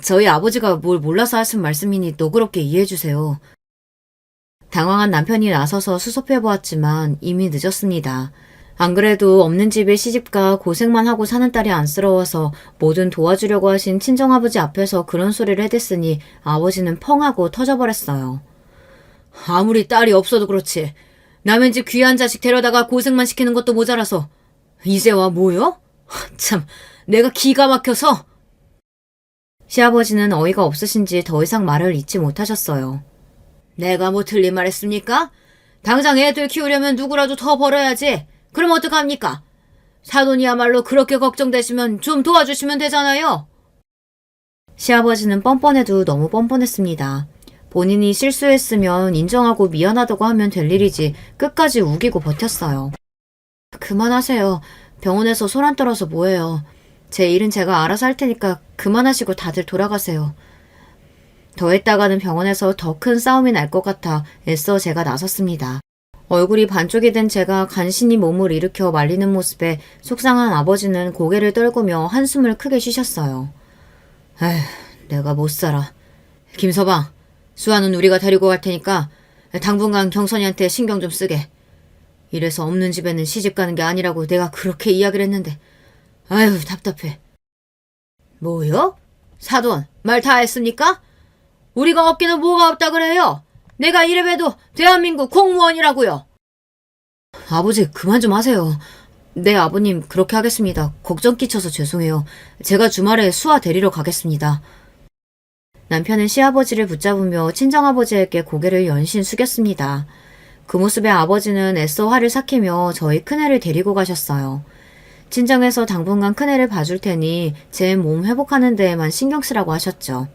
저희 아버지가 뭘 몰라서 하신 말씀이니 너그럽게 이해해주세요. 당황한 남편이 나서서 수습해보았지만 이미 늦었습니다. 안 그래도 없는 집에 시집가 고생만 하고 사는 딸이 안쓰러워서 뭐든 도와주려고 하신 친정아버지 앞에서 그런 소리를 해댔으니 아버지는 펑 하고 터져버렸어요. 아무리 딸이 없어도 그렇지. 남의 집 귀한 자식 데려다가 고생만 시키는 것도 모자라서 이제 와 뭐요? 참, 내가 기가 막혀서. 시아버지는 어이가 없으신지 더 이상 말을 잇지 못하셨어요. 내가 뭐 틀린 말 했습니까? 당장 애들 키우려면 누구라도 더 벌어야지. 그럼 어떡합니까? 사돈이야말로 그렇게 걱정되시면 좀 도와주시면 되잖아요. 시아버지는 뻔뻔해도 너무 뻔뻔했습니다. 본인이 실수했으면 인정하고 미안하다고 하면 될 일이지 끝까지 우기고 버텼어요. 그만하세요. 병원에서 손 안 떨어서 뭐해요. 제 일은 제가 알아서 할 테니까 그만하시고 다들 돌아가세요. 더 했다가는 병원에서 더 큰 싸움이 날 것 같아 애써 제가 나섰습니다. 얼굴이 반쪽이 된 제가 간신히 몸을 일으켜 말리는 모습에 속상한 아버지는 고개를 떨구며 한숨을 크게 쉬셨어요. 에휴, 내가 못 살아. 김서방, 수아는 우리가 데리고 갈 테니까 당분간 경선이한테 신경 좀 쓰게. 이래서 없는 집에는 시집 가는 게 아니라고 내가 그렇게 이야기를 했는데 아유 답답해. 뭐요? 사돈, 말 다 했습니까? 우리가 없기는 뭐가 없다 그래요? 내가 이래봬도 대한민국 공무원이라고요. 아버지 그만 좀 하세요. 네 아버님 그렇게 하겠습니다. 걱정 끼쳐서 죄송해요. 제가 주말에 수아 데리러 가겠습니다. 남편은 시아버지를 붙잡으며 친정아버지에게 고개를 연신 숙였습니다. 그 모습에 아버지는 애써 화를 삭히며 저희 큰애를 데리고 가셨어요. 친정에서 당분간 큰애를 봐줄 테니 제 몸 회복하는 데에만 신경 쓰라고 하셨죠.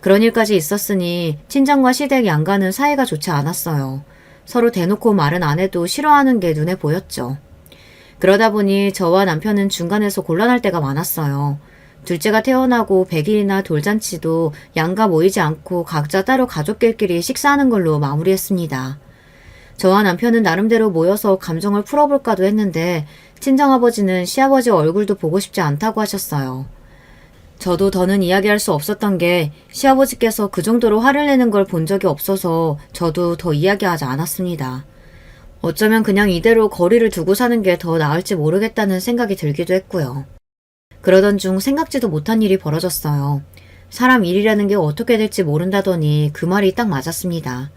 그런 일까지 있었으니 친정과 시댁 양가는 사이가 좋지 않았어요. 서로 대놓고 말은 안 해도 싫어하는 게 눈에 보였죠. 그러다 보니 저와 남편은 중간에서 곤란할 때가 많았어요. 둘째가 태어나고 100일이나 돌잔치도 양가 모이지 않고 각자 따로 가족들끼리 식사하는 걸로 마무리했습니다. 저와 남편은 나름대로 모여서 감정을 풀어볼까도 했는데 친정아버지는 시아버지 얼굴도 보고 싶지 않다고 하셨어요. 저도 더는 이야기할 수 없었던 게 시아버지께서 그 정도로 화를 내는 걸 본 적이 없어서 저도 더 이야기하지 않았습니다. 어쩌면 그냥 이대로 거리를 두고 사는 게 더 나을지 모르겠다는 생각이 들기도 했고요. 그러던 중 생각지도 못한 일이 벌어졌어요. 사람 일이라는 게 어떻게 될지 모른다더니 그 말이 딱 맞았습니다.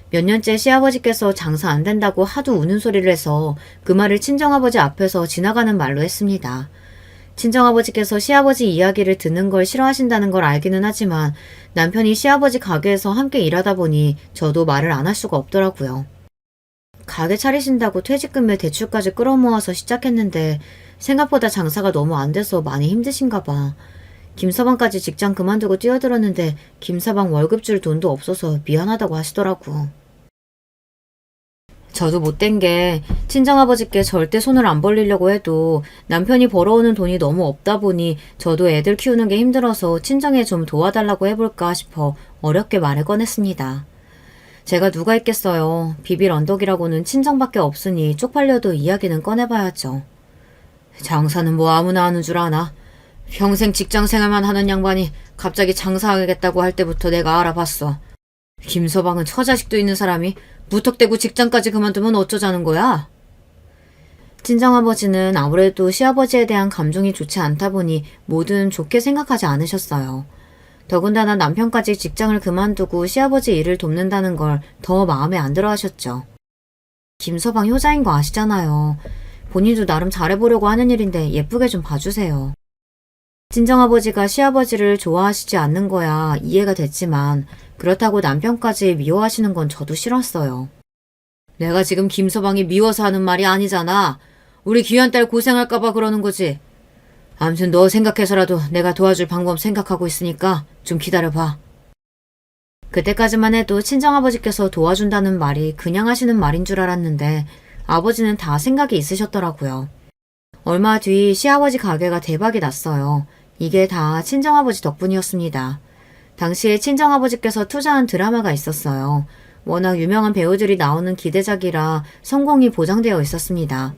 몇 년째 시아버지께서 장사 안 된다고 하도 우는 소리를 해서 그 말을 친정아버지 앞에서 지나가는 말로 했습니다. 친정아버지께서 시아버지 이야기를 듣는 걸 싫어하신다는 걸 알기는 하지만 남편이 시아버지 가게에서 함께 일하다 보니 저도 말을 안 할 수가 없더라고요. 가게 차리신다고 퇴직금에 대출까지 끌어모아서 시작했는데 생각보다 장사가 너무 안 돼서 많이 힘드신가 봐. 김서방까지 직장 그만두고 뛰어들었는데 김서방 월급 줄 돈도 없어서 미안하다고 하시더라고. 저도 못된 게 친정아버지께 절대 손을 안 벌리려고 해도 남편이 벌어오는 돈이 너무 없다 보니 저도 애들 키우는 게 힘들어서 친정에 좀 도와달라고 해볼까 싶어 어렵게 말을 꺼냈습니다. 제가 누가 있겠어요. 비빌 언덕이라고는 친정밖에 없으니 쪽팔려도 이야기는 꺼내봐야죠. 장사는 뭐 아무나 하는 줄 아나? 평생 직장 생활만 하는 양반이 갑자기 장사하겠다고 할 때부터 내가 알아봤어. 김서방은 처자식도 있는 사람이 무턱대고 직장까지 그만두면 어쩌자는 거야? 친정아버지는 아무래도 시아버지에 대한 감정이 좋지 않다 보니 뭐든 좋게 생각하지 않으셨어요. 더군다나 남편까지 직장을 그만두고 시아버지 일을 돕는다는 걸 더 마음에 안 들어 하셨죠. 김서방 효자인 거 아시잖아요. 본인도 나름 잘해보려고 하는 일인데 예쁘게 좀 봐주세요. 친정아버지가 시아버지를 좋아하시지 않는 거야 이해가 됐지만 그렇다고 남편까지 미워하시는 건 저도 싫었어요. 내가 지금 김서방이 미워서 하는 말이 아니잖아. 우리 귀한 딸 고생할까봐 그러는 거지. 아무튼 너 생각해서라도 내가 도와줄 방법 생각하고 있으니까 좀 기다려봐. 그때까지만 해도 친정아버지께서 도와준다는 말이 그냥 하시는 말인 줄 알았는데 아버지는 다 생각이 있으셨더라고요. 얼마 뒤 시아버지 가게가 대박이 났어요. 이게 다 친정아버지 덕분이었습니다. 당시에 친정아버지께서 투자한 드라마가 있었어요. 워낙 유명한 배우들이 나오는 기대작이라 성공이 보장되어 있었습니다.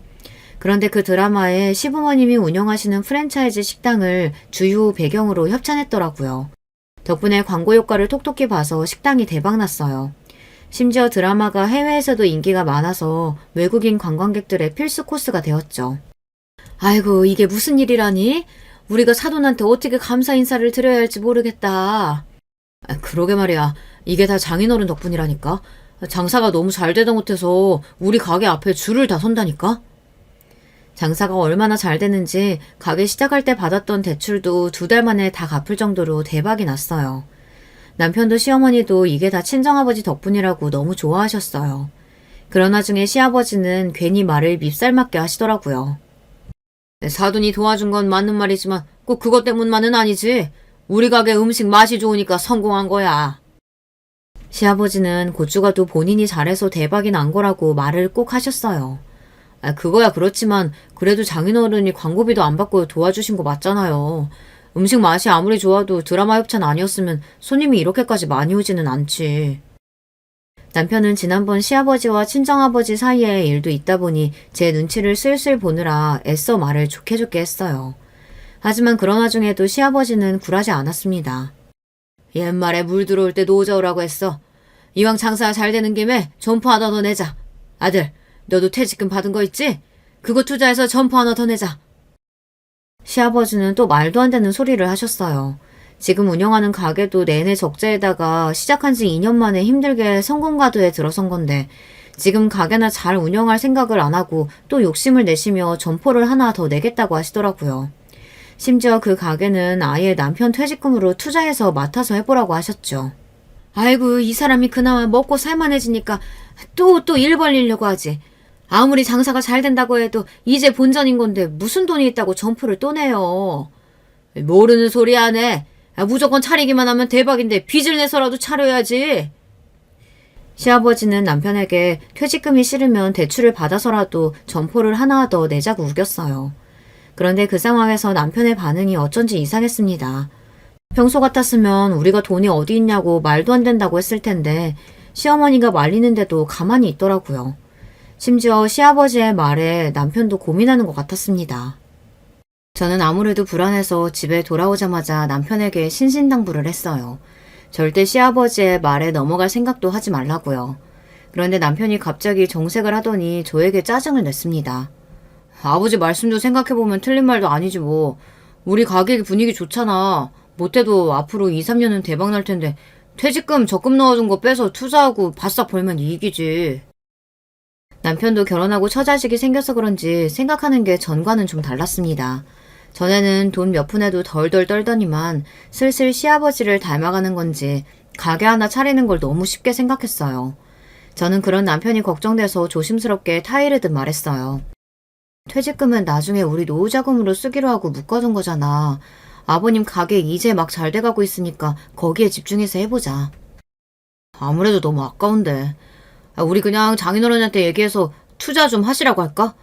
그런데 그 드라마에 시부모님이 운영하시는 프랜차이즈 식당을 주요 배경으로 협찬했더라고요. 덕분에 광고 효과를 톡톡히 봐서 식당이 대박났어요. 심지어 드라마가 해외에서도 인기가 많아서 외국인 관광객들의 필수 코스가 되었죠. 아이고, 이게 무슨 일이라니? 우리가 사돈한테 어떻게 감사 인사를 드려야 할지 모르겠다. 그러게 말이야. 이게 다 장인어른 덕분이라니까. 장사가 너무 잘 되다 못해서 우리 가게 앞에 줄을 다 선다니까. 장사가 얼마나 잘 되는지 가게 시작할 때 받았던 대출도 2달 만에 다 갚을 정도로 대박이 났어요. 남편도 시어머니도 이게 다 친정아버지 덕분이라고 너무 좋아하셨어요. 그런 와중에 시아버지는 괜히 말을 밉살맞게 하시더라고요. 사돈이 도와준 건 맞는 말이지만 꼭 그것 때문만은 아니지. 우리 가게 음식 맛이 좋으니까 성공한 거야. 시아버지는 고추가도 본인이 잘해서 대박이 난 거라고 말을 꼭 하셨어요. 그거야 그렇지만 그래도 장인어른이 광고비도 안 받고 도와주신 거 맞잖아요. 음식 맛이 아무리 좋아도 드라마 협찬 아니었으면 손님이 이렇게까지 많이 오지는 않지. 남편은 지난번 시아버지와 친정아버지 사이에 일도 있다 보니 제 눈치를 슬슬 보느라 애써 말을 좋게 했어요. 하지만 그런 와중에도 시아버지는 굴하지 않았습니다. 옛말에 물 들어올 때 노자 오라고 했어. 이왕 장사 잘 되는 김에 점포 하나 더 내자. 아들, 너도 퇴직금 받은 거 있지? 그거 투자해서 점포 하나 더 내자. 시아버지는 또 말도 안 되는 소리를 하셨어요. 지금 운영하는 가게도 내내 적자에다가 시작한 지 2년 만에 힘들게 성공가도에 들어선 건데 지금 가게나 잘 운영할 생각을 안 하고 또 욕심을 내시며 점포를 하나 더 내겠다고 하시더라고요. 심지어 그 가게는 아예 남편 퇴직금으로 투자해서 맡아서 해보라고 하셨죠. 아이고, 이 사람이 그나마 먹고 살만해지니까 또 일 벌리려고 하지. 아무리 장사가 잘 된다고 해도 이제 본전인 건데 무슨 돈이 있다고 점포를 또 내요. 모르는 소리 안 해. 무조건 차리기만 하면 대박인데 빚을 내서라도 차려야지. 시아버지는 남편에게 퇴직금이 싫으면 대출을 받아서라도 점포를 하나 더 내자고 우겼어요. 그런데 그 상황에서 남편의 반응이 어쩐지 이상했습니다. 평소 같았으면 우리가 돈이 어디 있냐고 말도 안 된다고 했을 텐데 시어머니가 말리는데도 가만히 있더라고요. 심지어 시아버지의 말에 남편도 고민하는 것 같았습니다. 저는 아무래도 불안해서 집에 돌아오자마자 남편에게 신신당부를 했어요. 절대 시아버지의 말에 넘어갈 생각도 하지 말라고요. 그런데 남편이 갑자기 정색을 하더니 저에게 짜증을 냈습니다. 아버지 말씀도 생각해보면 틀린 말도 아니지 뭐. 우리 가게 분위기 좋잖아. 못해도 앞으로 2, 3년은 대박 날 텐데 퇴직금 적금 넣어둔 거 빼서 투자하고 바싹 벌면 이익이지. 남편도 결혼하고 처자식이 생겨서 그런지 생각하는 게 전과는 좀 달랐습니다. 전에는 돈 몇 푼에도 덜덜 떨더니만 슬슬 시아버지를 닮아가는 건지 가게 하나 차리는 걸 너무 쉽게 생각했어요. 저는 그런 남편이 걱정돼서 조심스럽게 타이르듯 말했어요. 퇴직금은 나중에 우리 노후자금으로 쓰기로 하고 묶어둔 거잖아. 아버님 가게 이제 막 잘 돼가고 있으니까 거기에 집중해서 해보자. 아무래도 너무 아까운데. 우리 그냥 장인어른한테 얘기해서 투자 좀 하시라고 할까?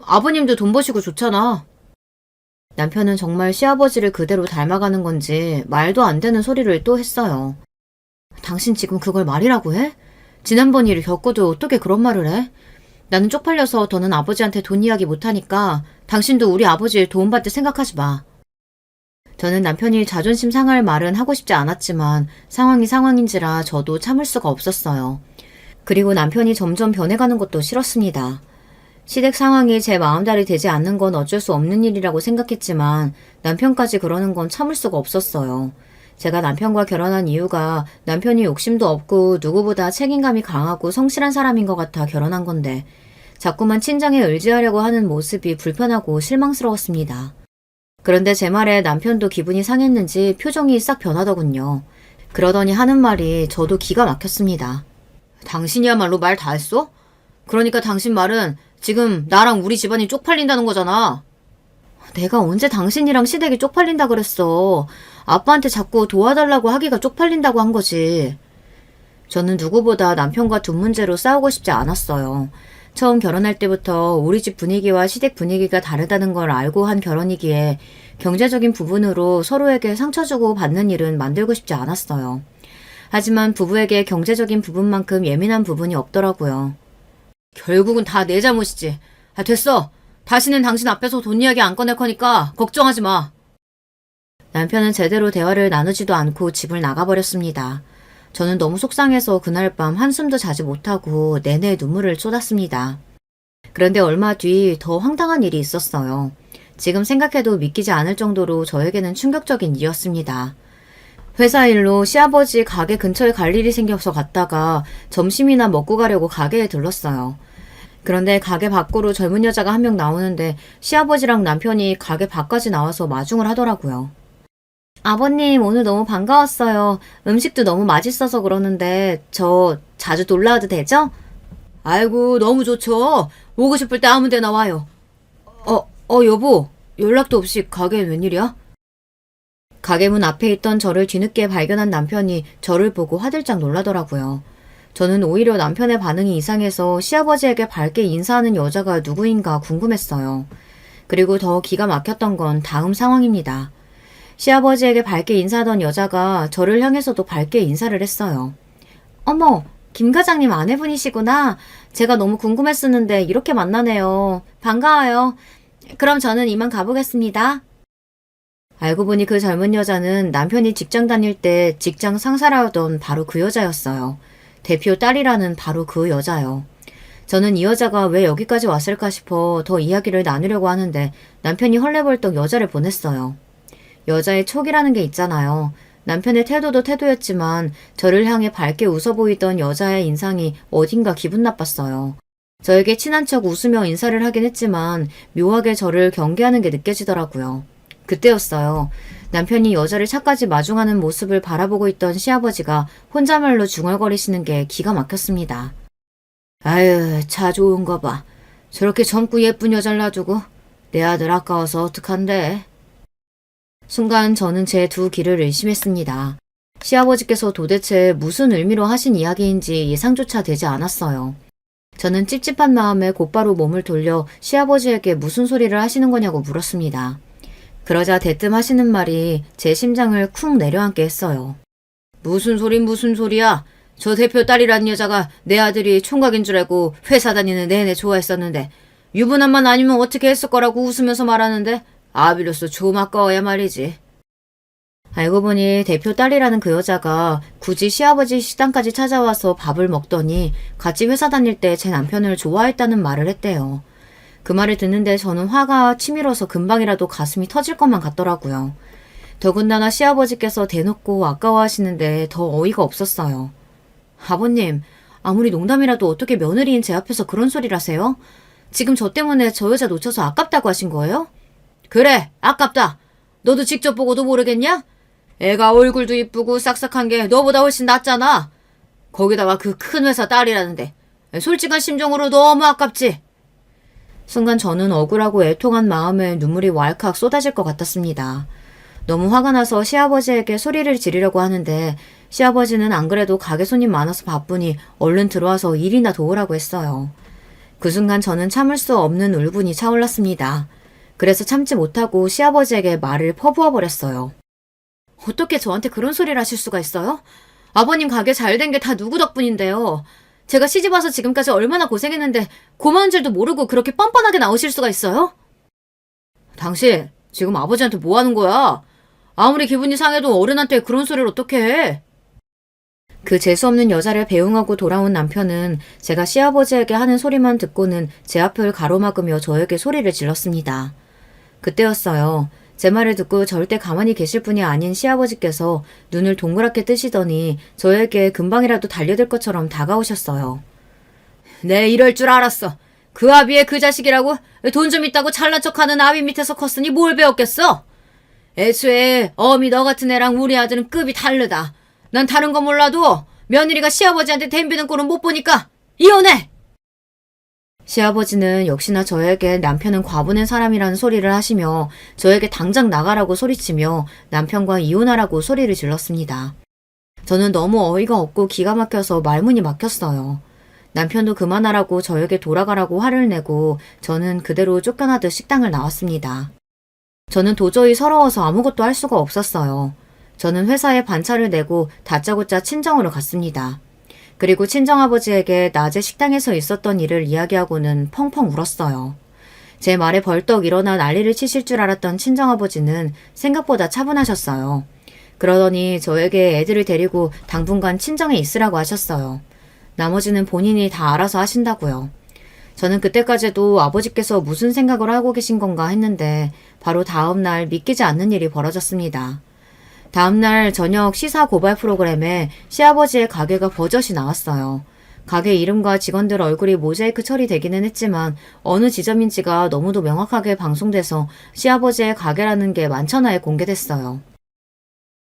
아버님도 돈 버시고 좋잖아. 남편은 정말 시아버지를 그대로 닮아가는 건지 말도 안 되는 소리를 또 했어요. 당신 지금 그걸 말이라고 해? 지난번 일을 겪고도 어떻게 그런 말을 해? 나는 쪽팔려서 더는 아버지한테 돈 이야기 못하니까 당신도 우리 아버지의 도움받을 생각하지 마. 저는 남편이 자존심 상할 말은 하고 싶지 않았지만 상황이 상황인지라 저도 참을 수가 없었어요. 그리고 남편이 점점 변해가는 것도 싫었습니다. 시댁 상황이 제 마음대로 되지 않는 건 어쩔 수 없는 일이라고 생각했지만 남편까지 그러는 건 참을 수가 없었어요. 제가 남편과 결혼한 이유가 남편이 욕심도 없고 누구보다 책임감이 강하고 성실한 사람인 것 같아 결혼한 건데 자꾸만 친정에 의지하려고 하는 모습이 불편하고 실망스러웠습니다. 그런데 제 말에 남편도 기분이 상했는지 표정이 싹 변하더군요. 그러더니 하는 말이 저도 기가 막혔습니다. 당신이야말로 말 다 했어? 그러니까 당신 말은 지금 나랑 우리 집안이 쪽팔린다는 거잖아. 내가 언제 당신이랑 시댁이 쪽팔린다 그랬어. 아빠한테 자꾸 도와달라고 하기가 쪽팔린다고 한 거지. 저는 누구보다 남편과 돈 문제로 싸우고 싶지 않았어요. 처음 결혼할 때부터 우리 집 분위기와 시댁 분위기가 다르다는 걸 알고 한 결혼이기에 경제적인 부분으로 서로에게 상처 주고 받는 일은 만들고 싶지 않았어요. 하지만 부부에게 경제적인 부분만큼 예민한 부분이 없더라고요. 결국은 다 내 잘못이지. 됐어. 다시는 당신 앞에서 돈 이야기 안 꺼낼 거니까 걱정하지 마. 남편은 제대로 대화를 나누지도 않고 집을 나가버렸습니다. 저는 너무 속상해서 그날 밤 한숨도 자지 못하고 내내 눈물을 쏟았습니다. 그런데 얼마 뒤 더 황당한 일이 있었어요. 지금 생각해도 믿기지 않을 정도로 저에게는 충격적인 일이었습니다. 회사 일로 시아버지 가게 근처에 갈 일이 생겨서 갔다가 점심이나 먹고 가려고 가게에 들렀어요. 그런데 가게 밖으로 젊은 여자가 한 명 나오는데 시아버지랑 남편이 가게 밖까지 나와서 마중을 하더라고요. 아버님 오늘 너무 반가웠어요. 음식도 너무 맛있어서 그러는데 저 자주 놀러 와도 되죠? 아이고 너무 좋죠. 오고 싶을 때 아무 데나 와요. 여보 연락도 없이 가게에 웬일이야? 가게 문 앞에 있던 저를 뒤늦게 발견한 남편이 저를 보고 화들짝 놀라더라고요. 저는 오히려 남편의 반응이 이상해서 시아버지에게 밝게 인사하는 여자가 누구인가 궁금했어요. 그리고 더 기가 막혔던 건 다음 상황입니다. 시아버지에게 밝게 인사하던 여자가 저를 향해서도 밝게 인사를 했어요. 어머, 김 과장님 아내분이시구나. 제가 너무 궁금했었는데 이렇게 만나네요. 반가워요. 그럼 저는 이만 가보겠습니다. 알고 보니 그 젊은 여자는 남편이 직장 다닐 때 직장 상사라던 바로 그 여자였어요. 대표 딸이라는 바로 그 여자요. 저는 이 여자가 왜 여기까지 왔을까 싶어 더 이야기를 나누려고 하는데 남편이 헐레벌떡 여자를 보냈어요. 여자의 촉이라는 게 있잖아요. 남편의 태도도 태도였지만 저를 향해 밝게 웃어 보이던 여자의 인상이 어딘가 기분 나빴어요. 저에게 친한 척 웃으며 인사를 하긴 했지만 묘하게 저를 경계하는 게 느껴지더라고요. 그때였어요. 남편이 여자를 차까지 마중하는 모습을 바라보고 있던 시아버지가 혼잣말로 중얼거리시는 게 기가 막혔습니다. 아유, 차 좋은가 봐. 저렇게 젊고 예쁜 여자를 놔두고 내 아들 아까워서 어떡한데. 순간 저는 제 두 귀를 의심했습니다. 시아버지께서 도대체 무슨 의미로 하신 이야기인지 예상조차 되지 않았어요. 저는 찝찝한 마음에 곧바로 몸을 돌려 시아버지에게 무슨 소리를 하시는 거냐고 물었습니다. 그러자 대뜸 하시는 말이 제 심장을 쿵 내려앉게 했어요. 무슨 소리야? 저 대표 딸이라는 여자가 내 아들이 총각인 줄 알고 회사 다니는 내내 좋아했었는데 유부남만 아니면 어떻게 했을 거라고 웃으면서 말하는데 아비로서 좀 아까워야 말이지. 알고 보니 대표 딸이라는 그 여자가 굳이 시아버지 식당까지 찾아와서 밥을 먹더니 같이 회사 다닐 때 제 남편을 좋아했다는 말을 했대요. 그 말을 듣는데 저는 화가 치밀어서 금방이라도 가슴이 터질 것만 같더라고요. 더군다나 시아버지께서 대놓고 아까워하시는데 더 어이가 없었어요. 아버님, 아무리 농담이라도 어떻게 며느리인 제 앞에서 그런 소리를 하세요? 지금 저 때문에 저 여자 놓쳐서 아깝다고 하신 거예요? 그래, 아깝다. 너도 직접 보고도 모르겠냐? 애가 얼굴도 이쁘고 싹싹한 게 너보다 훨씬 낫잖아. 거기다가 그 큰 회사 딸이라는데 솔직한 심정으로 너무 아깝지. 순간 저는 억울하고 애통한 마음에 눈물이 왈칵 쏟아질 것 같았습니다. 너무 화가 나서 시아버지에게 소리를 지르려고 하는데 시아버지는 안 그래도 가게 손님 많아서 바쁘니 얼른 들어와서 일이나 도우라고 했어요. 그 순간 저는 참을 수 없는 울분이 차올랐습니다. 그래서 참지 못하고 시아버지에게 말을 퍼부어 버렸어요. 어떻게 저한테 그런 소리를 하실 수가 있어요? 아버님 가게 잘 된 게 다 누구 덕분인데요. 제가 시집와서 지금까지 얼마나 고생했는데 고마운 줄도 모르고 그렇게 뻔뻔하게 나오실 수가 있어요? 당신 지금 아버지한테 뭐 하는 거야? 아무리 기분이 상해도 어른한테 그런 소리를 어떻게 해? 그 재수없는 여자를 배웅하고 돌아온 남편은 제가 시아버지에게 하는 소리만 듣고는 제 앞을 가로막으며 저에게 소리를 질렀습니다. 그때였어요. 제 말을 듣고 절대 가만히 계실 분이 아닌 시아버지께서 눈을 동그랗게 뜨시더니 저에게 금방이라도 달려들 것처럼 다가오셨어요. 네, 이럴 줄 알았어. 그 아비의 그 자식이라고 돈 좀 있다고 잘난 척하는 아비 밑에서 컸으니 뭘 배웠겠어? 애초에 어미 너 같은 애랑 우리 아들은 급이 다르다. 난 다른 거 몰라도 며느리가 시아버지한테 덤비는 꼴은 못 보니까 이혼해! 시아버지는 역시나 저에게 남편은 과분한 사람이라는 소리를 하시며 저에게 당장 나가라고 소리치며 남편과 이혼하라고 소리를 질렀습니다. 저는 너무 어이가 없고 기가 막혀서 말문이 막혔어요. 남편도 그만하라고 저에게 돌아가라고 화를 내고 저는 그대로 쫓겨나듯 식당을 나왔습니다. 저는 도저히 서러워서 아무것도 할 수가 없었어요. 저는 회사에 반차를 내고 다짜고짜 친정으로 갔습니다. 그리고 친정아버지에게 낮에 식당에서 있었던 일을 이야기하고는 펑펑 울었어요. 제 말에 벌떡 일어나 난리를 치실 줄 알았던 친정아버지는 생각보다 차분하셨어요. 그러더니 저에게 애들을 데리고 당분간 친정에 있으라고 하셨어요. 나머지는 본인이 다 알아서 하신다고요. 저는 그때까지도 아버지께서 무슨 생각을 하고 계신 건가 했는데 바로 다음날 믿기지 않는 일이 벌어졌습니다. 다음날 저녁 시사 고발 프로그램에 시아버지의 가게가 버젓이 나왔어요. 가게 이름과 직원들 얼굴이 모자이크 처리되기는 했지만 어느 지점인지가 너무도 명확하게 방송돼서 시아버지의 가게라는 게 만천하에 공개됐어요.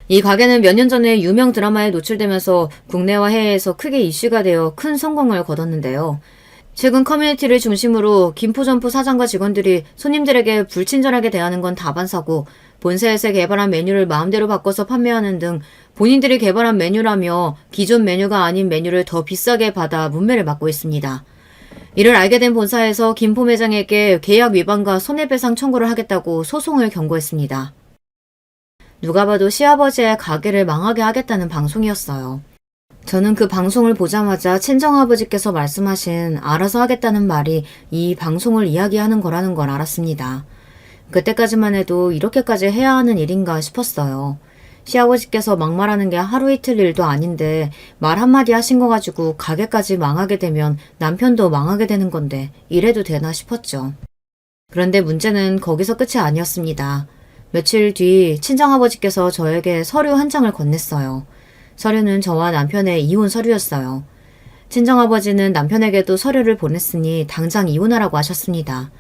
이 가게는 몇 년 전에 유명 드라마에 노출되면서 국내와 해외에서 크게 이슈가 되어 큰 성공을 거뒀는데요. 최근 커뮤니티를 중심으로 김포점포 사장과 직원들이 손님들에게 불친절하게 대하는 건 다반사고 본사에서 개발한 메뉴를 마음대로 바꿔서 판매하는 등 본인들이 개발한 메뉴라며 기존 메뉴가 아닌 메뉴를 더 비싸게 받아 문매를 맡고 있습니다. 이를 알게 된 본사에서 김포 매장에게 계약 위반과 손해배상 청구를 하겠다고 소송을 경고했습니다. 누가 봐도 시아버지의 가게를 망하게 하겠다는 방송이었어요. 저는 그 방송을 보자마자 친정아버지께서 말씀하신 알아서 하겠다는 말이 이 방송을 이야기하는 거라는 걸 알았습니다. 그때까지만 해도 이렇게까지 해야 하는 일인가 싶었어요. 시아버지께서 막말하는 게 하루 이틀 일도 아닌데 말 한마디 하신 거 가지고 가게까지 망하게 되면 남편도 망하게 되는 건데 이래도 되나 싶었죠. 그런데 문제는 거기서 끝이 아니었습니다. 며칠 뒤 친정아버지께서 저에게 서류 한 장을 건넸어요. 서류는 저와 남편의 이혼 서류였어요. 친정아버지는 남편에게도 서류를 보냈으니 당장 이혼하라고 하셨습니다.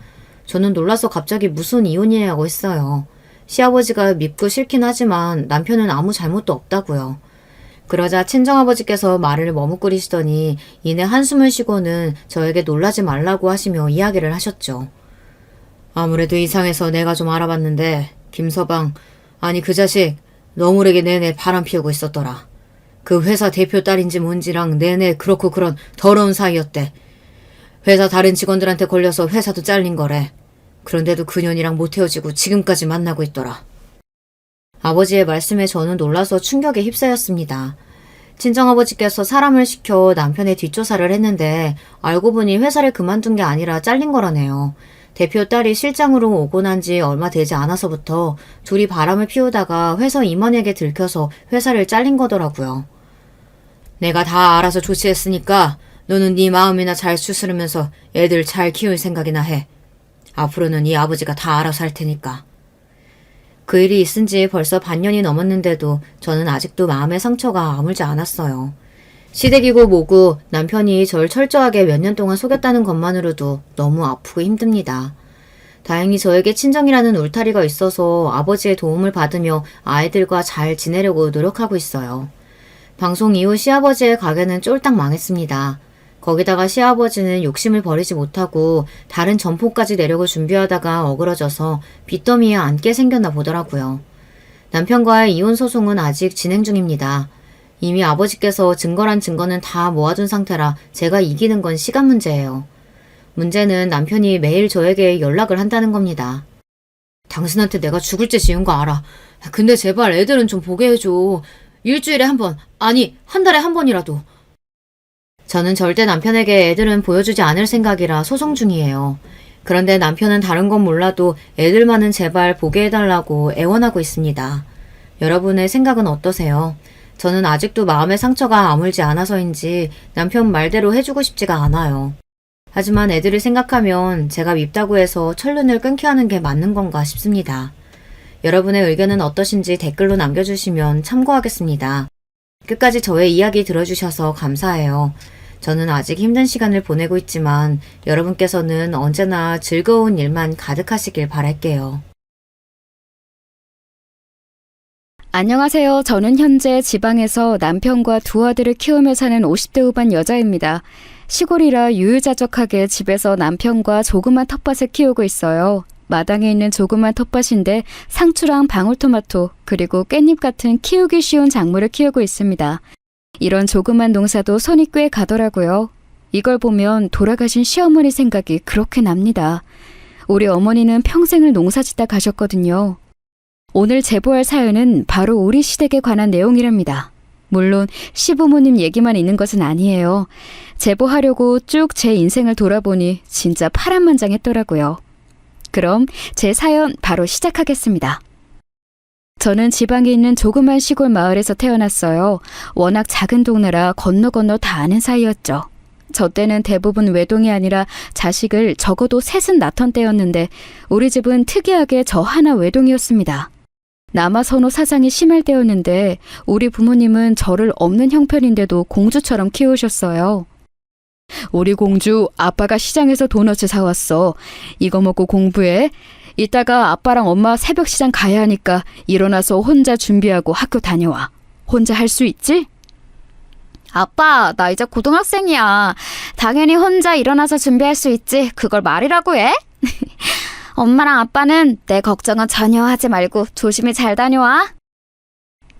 저는 놀라서 갑자기 무슨 이혼이냐고 했어요. 시아버지가 밉고 싫긴 하지만 남편은 아무 잘못도 없다고요. 그러자 친정아버지께서 말을 머뭇거리시더니 이내 한숨을 쉬고는 저에게 놀라지 말라고 하시며 이야기를 하셨죠. 아무래도 이상해서 내가 좀 알아봤는데 김서방, 아니 그 자식 너무래게 내내 바람 피우고 있었더라. 그 회사 대표 딸인지 뭔지랑 내내 그렇고 그런 더러운 사이였대. 회사 다른 직원들한테 걸려서 회사도 잘린 거래. 그런데도 그년이랑 못 헤어지고 지금까지 만나고 있더라. 아버지의 말씀에 저는 놀라서 충격에 휩싸였습니다. 친정아버지께서 사람을 시켜 남편의 뒷조사를 했는데 알고 보니 회사를 그만둔 게 아니라 잘린 거라네요. 대표 딸이 실장으로 오고 난 지 얼마 되지 않아서부터 둘이 바람을 피우다가 회사 임원에게 들켜서 회사를 잘린 거더라고요. 내가 다 알아서 조치했으니까 너는 네 마음이나 잘 추스르면서 애들 잘 키울 생각이나 해. 앞으로는 이 아버지가 다 알아서 할 테니까. 그 일이 있은 지 벌써 반년이 넘었는데도 저는 아직도 마음의 상처가 아물지 않았어요. 시댁이고 뭐고 남편이 절 철저하게 몇 년 동안 속였다는 것만으로도 너무 아프고 힘듭니다. 다행히 저에게 친정이라는 울타리가 있어서 아버지의 도움을 받으며 아이들과 잘 지내려고 노력하고 있어요. 방송 이후 시아버지의 가게는 쫄딱 망했습니다. 거기다가 시아버지는 욕심을 버리지 못하고 다른 점포까지 내려고 준비하다가 어그러져서 빚더미에 앉게 생겼나 보더라고요. 남편과의 이혼 소송은 아직 진행 중입니다. 이미 아버지께서 증거란 증거는 다 모아둔 상태라 제가 이기는 건 시간 문제예요. 문제는 남편이 매일 저에게 연락을 한다는 겁니다. 당신한테 내가 죽을 죄 지은 거 알아. 근데 제발 애들은 좀 보게 해줘. 일주일에 한 번, 아니 한 달에 한 번이라도. 저는 절대 남편에게 애들은 보여주지 않을 생각이라 소송 중이에요. 그런데 남편은 다른 건 몰라도 애들만은 제발 보게 해달라고 애원하고 있습니다. 여러분의 생각은 어떠세요? 저는 아직도 마음의 상처가 아물지 않아서인지 남편 말대로 해주고 싶지가 않아요. 하지만 애들을 생각하면 제가 밉다고 해서 천륜을 끊게 하는 게 맞는 건가 싶습니다. 여러분의 의견은 어떠신지 댓글로 남겨주시면 참고하겠습니다. 끝까지 저의 이야기 들어주셔서 감사해요. 저는 아직 힘든 시간을 보내고 있지만 여러분께서는 언제나 즐거운 일만 가득하시길 바랄게요. 안녕하세요. 저는 현재 지방에서 남편과 두 아들을 키우며 사는 50대 후반 여자입니다. 시골이라 유유자적하게 집에서 남편과 조그만 텃밭을 키우고 있어요. 마당에 있는 조그만 텃밭인데 상추랑 방울토마토 그리고 깻잎 같은 키우기 쉬운 작물을 키우고 있습니다. 이런 조그만 농사도 손이 꽤 가더라고요. 이걸 보면 돌아가신 시어머니 생각이 그렇게 납니다. 우리 어머니는 평생을 농사짓다 가셨거든요. 오늘 제보할 사연은 바로 우리 시댁에 관한 내용이랍니다. 물론 시부모님 얘기만 있는 것은 아니에요. 제보하려고 쭉 제 인생을 돌아보니 진짜 파란만장했더라고요. 그럼 제 사연 바로 시작하겠습니다. 저는 지방에 있는 조그만 시골 마을에서 태어났어요. 워낙 작은 동네라 건너 다 아는 사이였죠. 저 때는 대부분 외동이 아니라 자식을 적어도 셋은 낳던 때였는데 우리 집은 특이하게 저 하나 외동이었습니다. 남아선호 사상이 심할 때였는데 우리 부모님은 저를 없는 형편인데도 공주처럼 키우셨어요. 우리 공주 아빠가 시장에서 도넛을 사왔어. 이거 먹고 공부해. 이따가 아빠랑 엄마 새벽 시장 가야 하니까 일어나서 혼자 준비하고 학교 다녀와. 혼자 할 수 있지? 아빠, 나 이제 고등학생이야. 당연히 혼자 일어나서 준비할 수 있지. 그걸 말이라고 해? 엄마랑 아빠는 내 걱정은 전혀 하지 말고 조심히 잘 다녀와.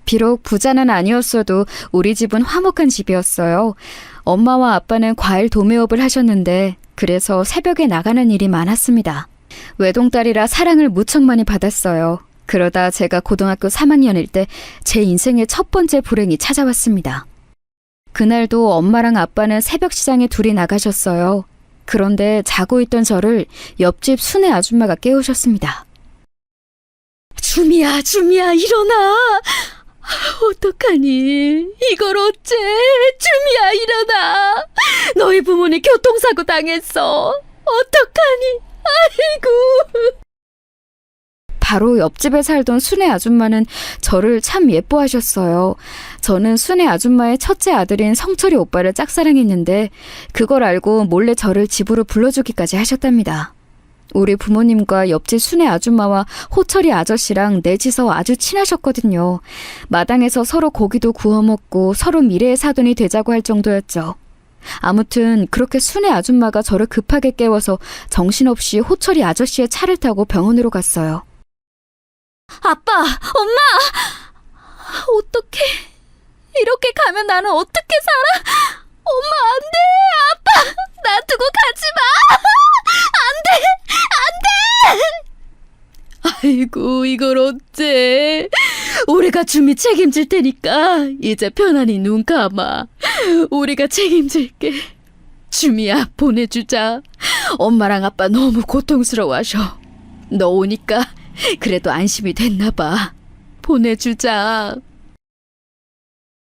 비록 부자는 아니었어도 우리 집은 화목한 집이었어요. 엄마와 아빠는 과일 도매업을 하셨는데 그래서 새벽에 나가는 일이 많았습니다. 외동딸이라 사랑을 무척 많이 받았어요. 그러다 제가 고등학교 3학년일 때 제 인생의 첫 번째 불행이 찾아왔습니다. 그날도 엄마랑 아빠는 새벽 시장에 둘이 나가셨어요. 그런데 자고 있던 저를 옆집 순애 아줌마가 깨우셨습니다. 주미야, 일어나. 어떡하니? 이걸 어째? 주미야, 일어나. 너희 부모님 교통사고 당했어. 어떡하니? 아이고. 바로 옆집에 살던 순애 아줌마는 저를 참 예뻐하셨어요. 저는 순애 아줌마의 첫째 아들인 성철이 오빠를 짝사랑했는데 그걸 알고 몰래 저를 집으로 불러주기까지 하셨답니다. 우리 부모님과 옆집 순애 아줌마와 호철이 아저씨랑 넷이서 아주 친하셨거든요. 마당에서 서로 고기도 구워 먹고 서로 미래의 사돈이 되자고 할 정도였죠. 아무튼 그렇게 순애 아줌마가 저를 급하게 깨워서 정신없이 호철이 아저씨의 차를 타고 병원으로 갔어요. 아빠! 엄마! 어떡해. 이렇게 가면 나는 어떻게 살아? 엄마, 안 돼! 아빠! 나 두고 가지 마! 안 돼! 아이고, 이걸 어째. 우리가 주미 책임질 테니까 이제 편안히 눈 감아. 우리가 책임질게. 주미야, 보내주자. 엄마랑 아빠 너무 고통스러워하셔. 너 오니까 그래도 안심이 됐나 봐. 보내주자.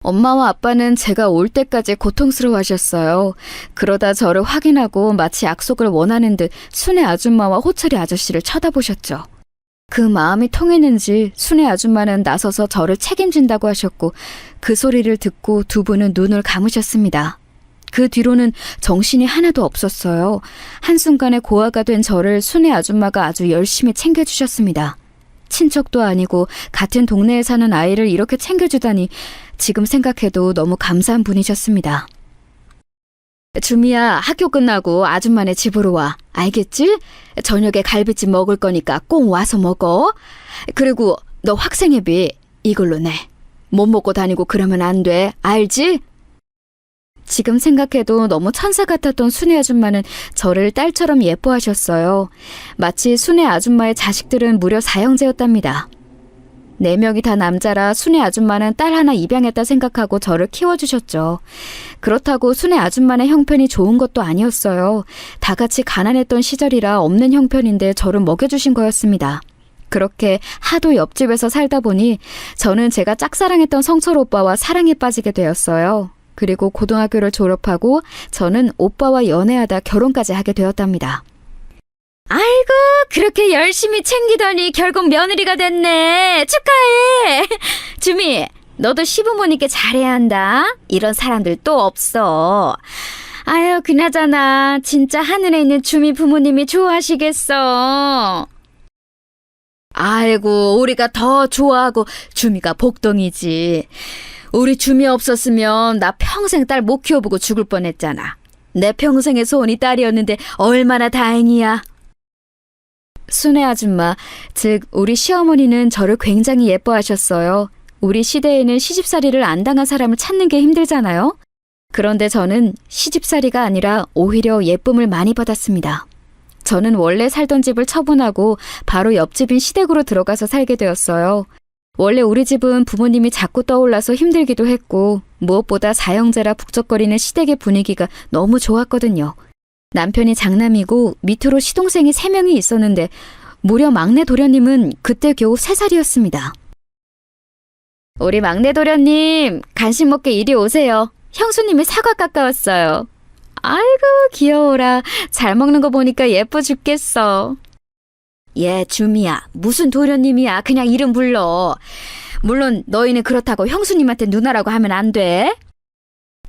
엄마와 아빠는 제가 올 때까지 고통스러워하셨어요. 그러다 저를 확인하고 마치 약속을 원하는 듯 순애 아줌마와 호철이 아저씨를 쳐다보셨죠. 그 마음이 통했는지 순애 아줌마는 나서서 저를 책임진다고 하셨고 그 소리를 듣고 두 분은 눈을 감으셨습니다. 그 뒤로는 정신이 하나도 없었어요. 한순간에 고아가 된 저를 순애 아줌마가 아주 열심히 챙겨주셨습니다. 친척도 아니고 같은 동네에 사는 아이를 이렇게 챙겨주다니 지금 생각해도 너무 감사한 분이셨습니다. 주미야, 학교 끝나고 아줌마네 집으로 와. 알겠지? 저녁에 갈비찜 먹을 거니까 꼭 와서 먹어. 그리고 너 학생회비 이걸로 내. 못 먹고 다니고 그러면 안 돼. 알지? 지금 생각해도 너무 천사 같았던 순애 아줌마는 저를 딸처럼 예뻐하셨어요. 마치 순애 아줌마의 자식들은 무려 4형제였답니다. 4명이 다 남자라 순애 아줌마는 딸 하나 입양했다 생각하고 저를 키워주셨죠. 그렇다고 순애 아줌마의 형편이 좋은 것도 아니었어요. 다 같이 가난했던 시절이라 없는 형편인데 저를 먹여주신 거였습니다. 그렇게 하도 옆집에서 살다 보니 저는 제가 짝사랑했던 성철 오빠와 사랑에 빠지게 되었어요. 그리고 고등학교를 졸업하고 저는 오빠와 연애하다 결혼까지 하게 되었답니다. 아이고, 그렇게 열심히 챙기더니 결국 며느리가 됐네. 축하해. 주미, 너도 시부모님께 잘해야 한다. 이런 사람들 또 없어. 아유, 그나저나 진짜 하늘에 있는 주미 부모님이 좋아하시겠어. 아이고, 우리가 더 좋아하고 주미가 복덩이지. 우리 주미 없었으면 나 평생 딸 못 키워보고 죽을 뻔했잖아. 내 평생의 소원이 딸이었는데 얼마나 다행이야. 순애 아줌마, 즉 우리 시어머니는 저를 굉장히 예뻐하셨어요. 우리 시대에는 시집살이를 안 당한 사람을 찾는 게 힘들잖아요. 그런데 저는 시집살이가 아니라 오히려 예쁨을 많이 받았습니다. 저는 원래 살던 집을 처분하고 바로 옆집인 시댁으로 들어가서 살게 되었어요. 원래 우리 집은 부모님이 자꾸 떠올라서 힘들기도 했고 무엇보다 4형제라 북적거리는 시댁의 분위기가 너무 좋았거든요. 남편이 장남이고 밑으로 시동생이 3명이 있었는데 무려 막내 도련님은 그때 겨우 3살이었습니다. 우리 막내 도련님, 간식 먹게 이리 오세요. 형수님이 사과 깎아왔어요. 아이고 귀여워라. 잘 먹는 거 보니까 예뻐 죽겠어. 예, 주미야. 무슨 도련님이야. 그냥 이름 불러. 물론 너희는 그렇다고 형수님한테 누나라고 하면 안 돼.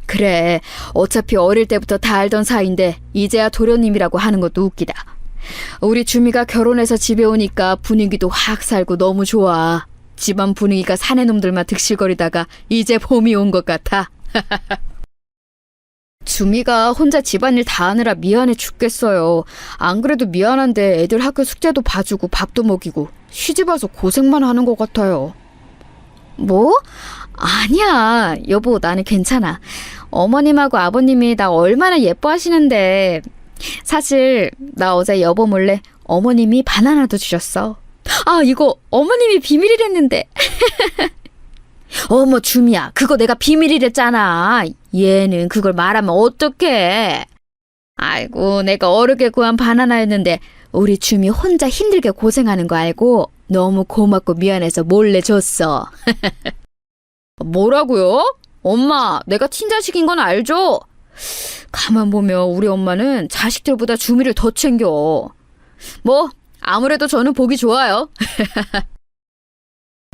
그래, 어차피 어릴 때부터 다 알던 사이인데 이제야 도련님이라고 하는 것도 웃기다. 우리 주미가 결혼해서 집에 오니까 분위기도 확 살고 너무 좋아. 집안 분위기가 사내 놈들만 득실거리다가 이제 봄이 온 것 같아. 주미가 혼자 집안일 다 하느라 미안해 죽겠어요. 안 그래도 미안한데 애들 학교 숙제도 봐주고 밥도 먹이고 시집 와서 고생만 하는 것 같아요. 뭐? 아니야. 여보, 나는 괜찮아. 어머님하고 아버님이 나 얼마나 예뻐하시는데. 사실 나 어제 여보 몰래 어머님이 바나나도 주셨어. 아, 이거 어머님이 비밀이랬는데. 어머, 주미야, 그거 내가 비밀이랬잖아. 얘는 그걸 말하면 어떡해. 아이고, 내가 어렵게 구한 바나나였는데 우리 주미 혼자 힘들게 고생하는 거 알고 너무 고맙고 미안해서 몰래 줬어. 뭐라고요? 엄마, 내가 친자식인 건 알죠? 가만 보면 우리 엄마는 자식들보다 주미를 더 챙겨. 뭐 아무래도 저는 보기 좋아요.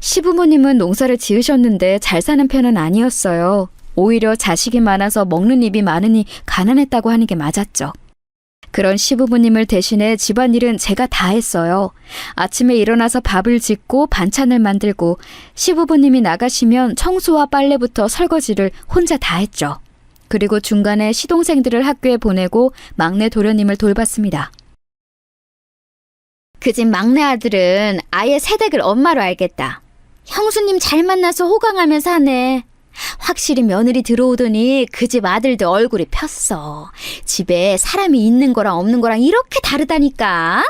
시부모님은 농사를 지으셨는데 잘 사는 편은 아니었어요. 오히려 자식이 많아서 먹는 입이 많으니 가난했다고 하는 게 맞았죠. 그런 시부모님을 대신해 집안일은 제가 다 했어요. 아침에 일어나서 밥을 짓고 반찬을 만들고 시부모님이 나가시면 청소와 빨래부터 설거지를 혼자 다 했죠. 그리고 중간에 시동생들을 학교에 보내고 막내 도련님을 돌봤습니다. 그 집 막내 아들은 아예 새댁을 엄마로 알겠다. 형수님 잘 만나서 호강하며 사네. 확실히 며느리 들어오더니 그 집 아들도 얼굴이 폈어. 집에 사람이 있는 거랑 없는 거랑 이렇게 다르다니까.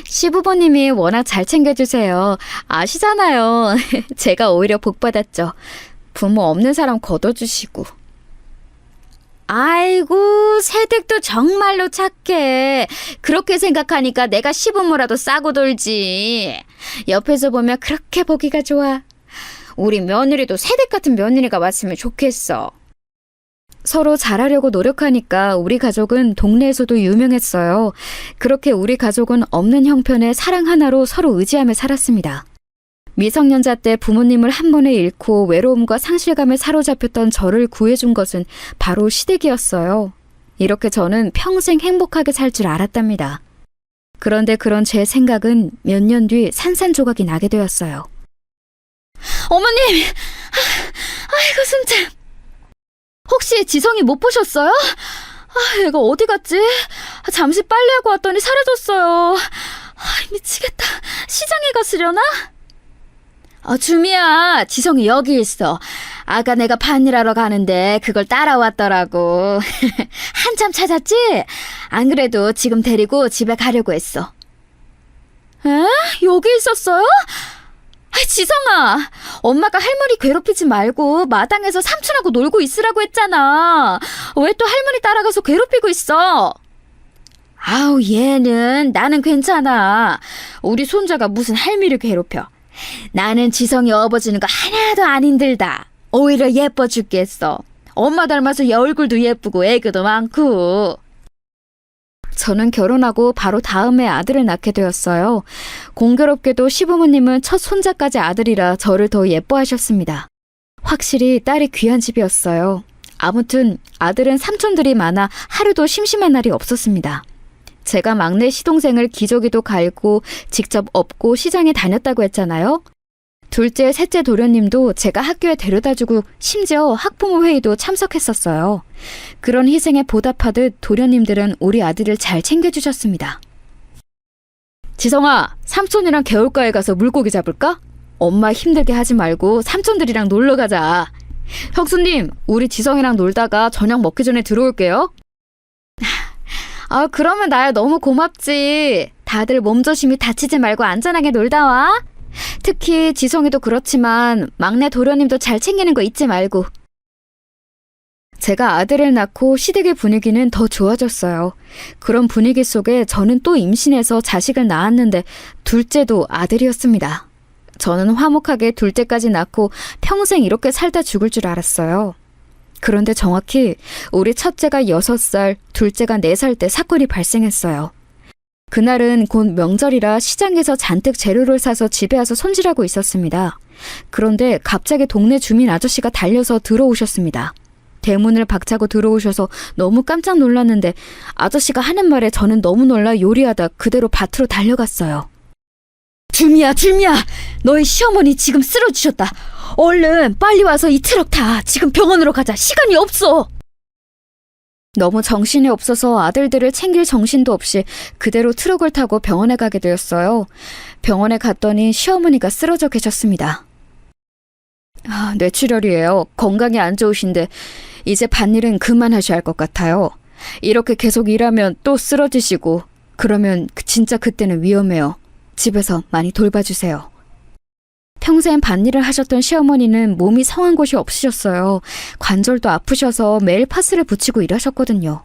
시부모님이 워낙 잘 챙겨주세요. 아시잖아요. 제가 오히려 복받았죠. 부모 없는 사람 걷어주시고. 아이고, 새댁도 정말로 착해. 그렇게 생각하니까 내가 시부모라도 싸고 돌지. 옆에서 보면 그렇게 보기가 좋아. 우리 며느리도 새댁 같은 며느리가 왔으면 좋겠어. 서로 잘하려고 노력하니까 우리 가족은 동네에서도 유명했어요. 그렇게 우리 가족은 없는 형편에 사랑 하나로 서로 의지하며 살았습니다. 미성년자 때 부모님을 한 번에 잃고 외로움과 상실감에 사로잡혔던 저를 구해준 것은 바로 시댁이었어요. 이렇게 저는 평생 행복하게 살 줄 알았답니다. 그런데 그런 제 생각은 몇 년 뒤 산산조각이 나게 되었어요. 어머님! 아이고 숨차. 혹시 지성이 못 보셨어요? 얘가 어디 갔지? 잠시 빨래하고 왔더니 사라졌어요. 미치겠다. 시장에 갔으려나? 주미야, 지성이 여기 있어. 아까 내가 밭일하러 가는데 그걸 따라왔더라고. 한참 찾았지? 안 그래도 지금 데리고 집에 가려고 했어. 에? 여기 있었어요? 지성아, 엄마가 할머니 괴롭히지 말고 마당에서 삼촌하고 놀고 있으라고 했잖아. 왜 또 할머니 따라가서 괴롭히고 있어? 아우, 얘는 나는 괜찮아. 우리 손자가 무슨 할미를 괴롭혀. 나는 지성이 업어주는 거 하나도 안 힘들다. 오히려 예뻐 죽겠어. 엄마 닮아서 얘 얼굴도 예쁘고 애교도 많고. 저는 결혼하고 바로 다음에 아들을 낳게 되었어요. 공교롭게도 시부모님은 첫 손자까지 아들이라 저를 더 예뻐하셨습니다. 확실히 딸이 귀한 집이었어요. 아무튼 아들은 삼촌들이 많아 하루도 심심한 날이 없었습니다. 제가 막내 시동생을 기저귀도 갈고 직접 업고 시장에 다녔다고 했잖아요. 둘째, 셋째 도련님도 제가 학교에 데려다주고 심지어 학부모 회의도 참석했었어요. 그런 희생에 보답하듯 도련님들은 우리 아들을 잘 챙겨주셨습니다. 지성아, 삼촌이랑 개울가에 가서 물고기 잡을까? 엄마 힘들게 하지 말고 삼촌들이랑 놀러 가자. 형수님, 우리 지성이랑 놀다가 저녁 먹기 전에 들어올게요. 그러면 나야 너무 고맙지. 다들 몸조심히 다치지 말고 안전하게 놀다 와. 특히 지성이도 그렇지만 막내 도련님도 잘 챙기는 거 잊지 말고. 제가 아들을 낳고 시댁의 분위기는 더 좋아졌어요. 그런 분위기 속에 저는 또 임신해서 자식을 낳았는데 둘째도 아들이었습니다. 저는 화목하게 둘째까지 낳고 평생 이렇게 살다 죽을 줄 알았어요. 그런데 정확히 우리 첫째가 6살, 둘째가 4살 때 사건이 발생했어요. 그날은 곧 명절이라 시장에서 잔뜩 재료를 사서 집에 와서 손질하고 있었습니다. 그런데 갑자기 동네 주민 아저씨가 달려서 들어오셨습니다. 대문을 박차고 들어오셔서 너무 깜짝 놀랐는데 아저씨가 하는 말에 저는 너무 놀라 요리하다 그대로 밭으로 달려갔어요. 주미야, 너희 시어머니 지금 쓰러지셨다. 얼른 빨리 와서 이 트럭 타. 지금 병원으로 가자. 시간이 없어. 너무 정신이 없어서 아들들을 챙길 정신도 없이 그대로 트럭을 타고 병원에 가게 되었어요. 병원에 갔더니 시어머니가 쓰러져 계셨습니다. 뇌출혈이에요. 건강이 안 좋으신데 이제 밭일은 그만하셔야 할 것 같아요. 이렇게 계속 일하면 또 쓰러지시고 그러면 진짜 그때는 위험해요. 집에서 많이 돌봐주세요. 평생 밭일을 하셨던 시어머니는 몸이 성한 곳이 없으셨어요. 관절도 아프셔서 매일 파스를 붙이고 일하셨거든요.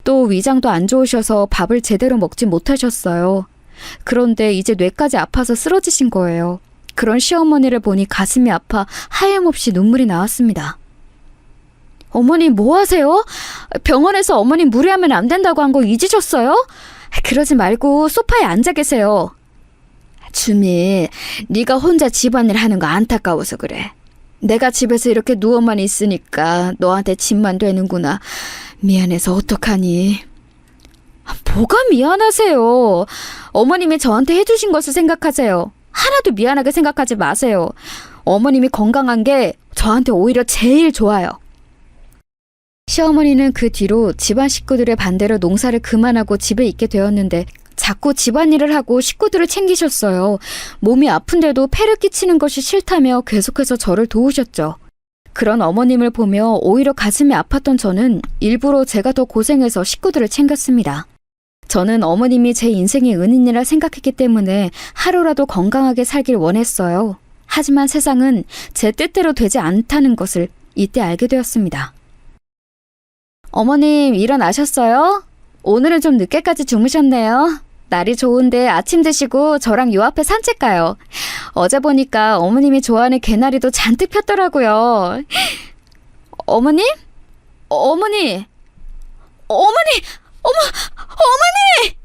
또 위장도 안 좋으셔서 밥을 제대로 먹지 못하셨어요. 그런데 이제 뇌까지 아파서 쓰러지신 거예요. 그런 시어머니를 보니 가슴이 아파 하염없이 눈물이 나왔습니다. 어머니 뭐 하세요? 병원에서 어머니 무리하면 안 된다고 한 거 잊으셨어요? 그러지 말고 소파에 앉아 계세요. 주미, 네가 혼자 집안일 하는 거 안타까워서 그래. 내가 집에서 이렇게 누워만 있으니까 너한테 짐만 되는구나. 미안해서 어떡하니? 뭐가 미안하세요. 어머님이 저한테 해주신 것을 생각하세요. 하나도 미안하게 생각하지 마세요. 어머님이 건강한 게 저한테 오히려 제일 좋아요. 시어머니는 그 뒤로 집안 식구들의 반대로 농사를 그만하고 집에 있게 되었는데 자꾸 집안일을 하고 식구들을 챙기셨어요. 몸이 아픈데도 폐를 끼치는 것이 싫다며 계속해서 저를 도우셨죠. 그런 어머님을 보며 오히려 가슴이 아팠던 저는 일부러 제가 더 고생해서 식구들을 챙겼습니다. 저는 어머님이 제 인생의 은인이라 생각했기 때문에 하루라도 건강하게 살길 원했어요. 하지만 세상은 제 뜻대로 되지 않다는 것을 이때 알게 되었습니다. 어머님 일어나셨어요? 오늘은 좀 늦게까지 주무셨네요. 날이 좋은데 아침 드시고 저랑 요 앞에 산책 가요. 어제 보니까 어머님이 좋아하는 개나리도 잔뜩 폈더라고요. 어머님? 어머니! 어머니! 어머니!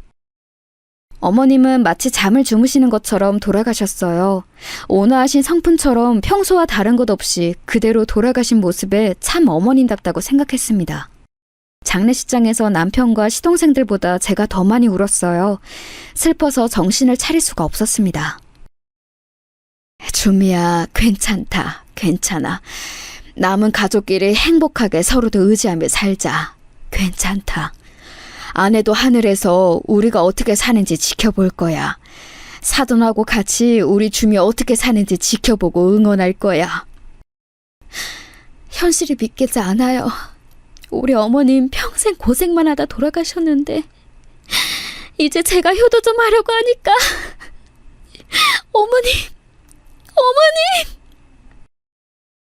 어머님은 마치 잠을 주무시는 것처럼 돌아가셨어요. 온화하신 성품처럼 평소와 다른 것 없이 그대로 돌아가신 모습에 참 어머님답다고 생각했습니다. 장례식장에서 남편과 시동생들보다 제가 더 많이 울었어요. 슬퍼서 정신을 차릴 수가 없었습니다. 주미야, 괜찮다. 괜찮아. 남은 가족끼리 행복하게 서로도 의지하며 살자. 괜찮다. 아내도 하늘에서 우리가 어떻게 사는지 지켜볼 거야. 사돈하고 같이 우리 주미 어떻게 사는지 지켜보고 응원할 거야. 현실이 믿기지 않아요. 우리 어머님 평생 고생만 하다 돌아가셨는데 이제 제가 효도 좀 하려고 하니까 어머님!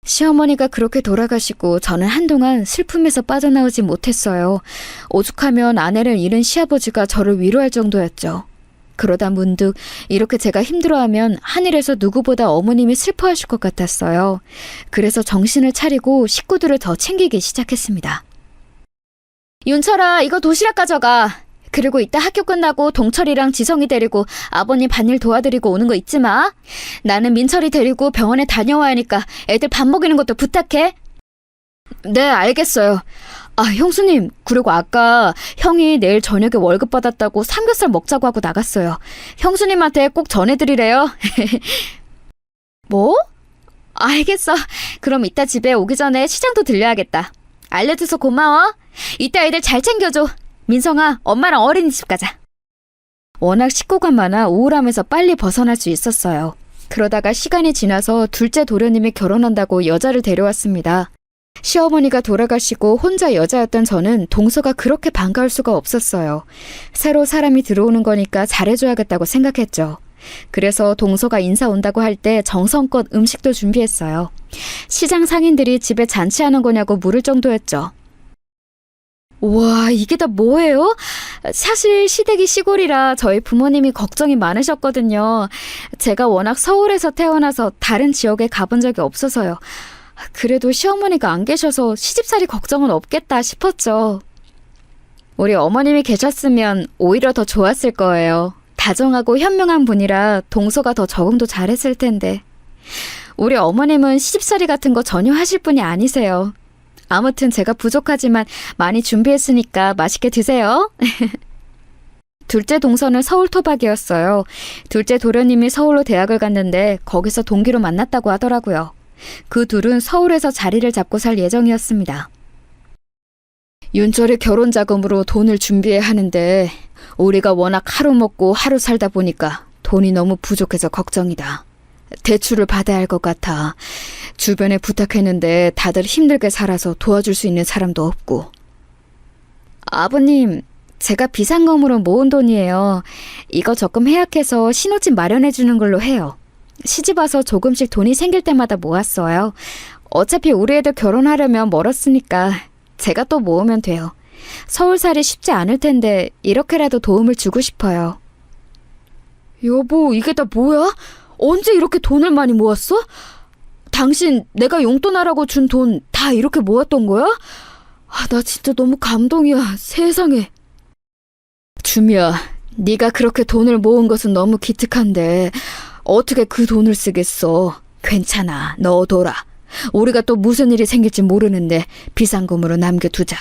시어머니가 그렇게 돌아가시고 저는 한동안 슬픔에서 빠져나오지 못했어요. 오죽하면 아내를 잃은 시아버지가 저를 위로할 정도였죠. 그러다 문득 이렇게 제가 힘들어하면 하늘에서 누구보다 어머님이 슬퍼하실 것 같았어요. 그래서 정신을 차리고 식구들을 더 챙기기 시작했습니다. 윤철아, 이거 도시락 가져가. 그리고 이따 학교 끝나고 동철이랑 지성이 데리고 아버님 밭일 도와드리고 오는 거 잊지 마. 나는 민철이 데리고 병원에 다녀와야 하니까 애들 밥 먹이는 것도 부탁해. 네, 알겠어요. 아, 형수님, 그리고 아까 형이 내일 저녁에 월급 받았다고 삼겹살 먹자고 하고 나갔어요. 형수님한테 꼭 전해드리래요. 뭐? 알겠어. 그럼 이따 집에 오기 전에 시장도 들려야겠다. 알려줘서 고마워. 이따 애들 잘 챙겨줘. 민성아, 엄마랑 어린이집 가자. 워낙 식구가 많아 우울함에서 빨리 벗어날 수 있었어요. 그러다가 시간이 지나서 둘째 도련님이 결혼한다고 여자를 데려왔습니다. 시어머니가 돌아가시고 혼자 여자였던 저는 동서가 그렇게 반가울 수가 없었어요. 새로 사람이 들어오는 거니까 잘해줘야겠다고 생각했죠. 그래서 동서가 인사 온다고 할 때 정성껏 음식도 준비했어요. 시장 상인들이 집에 잔치하는 거냐고 물을 정도였죠. 와, 이게 다 뭐예요? 사실 시댁이 시골이라 저희 부모님이 걱정이 많으셨거든요. 제가 워낙 서울에서 태어나서 다른 지역에 가본 적이 없어서요. 그래도 시어머니가 안 계셔서 시집살이 걱정은 없겠다 싶었죠. 우리 어머님이 계셨으면 오히려 더 좋았을 거예요. 다정하고 현명한 분이라 동서가 더 적응도 잘했을 텐데. 우리 어머님은 시집살이 같은 거 전혀 하실 분이 아니세요. 아무튼 제가 부족하지만 많이 준비했으니까 맛있게 드세요. 둘째 동서는 서울 토박이었어요. 둘째 도련님이 서울로 대학을 갔는데 거기서 동기로 만났다고 하더라고요. 그 둘은 서울에서 자리를 잡고 살 예정이었습니다. 윤철이 결혼 자금으로 돈을 준비해야 하는데 우리가 워낙 하루 먹고 하루 살다 보니까 돈이 너무 부족해서 걱정이다. 대출을 받아야 할 것 같아. 주변에 부탁했는데 다들 힘들게 살아서 도와줄 수 있는 사람도 없고. 아버님, 제가 비상금으로 모은 돈이에요. 이거 적금 해약해서 신혼집 마련해 주는 걸로 해요. 시집 와서 조금씩 돈이 생길 때마다 모았어요. 어차피 우리 애들 결혼하려면 멀었으니까 제가 또 모으면 돼요. 서울살이 쉽지 않을 텐데 이렇게라도 도움을 주고 싶어요. 여보, 이게 다 뭐야? 언제 이렇게 돈을 많이 모았어? 당신 내가 용돈하라고 준 돈 다 이렇게 모았던 거야? 아, 나 진짜 너무 감동이야. 세상에. 주미야, 네가 그렇게 돈을 모은 것은 너무 기특한데 어떻게 그 돈을 쓰겠어. 괜찮아, 넣어둬라. 우리가 또 무슨 일이 생길지 모르는데 비상금으로 남겨두자.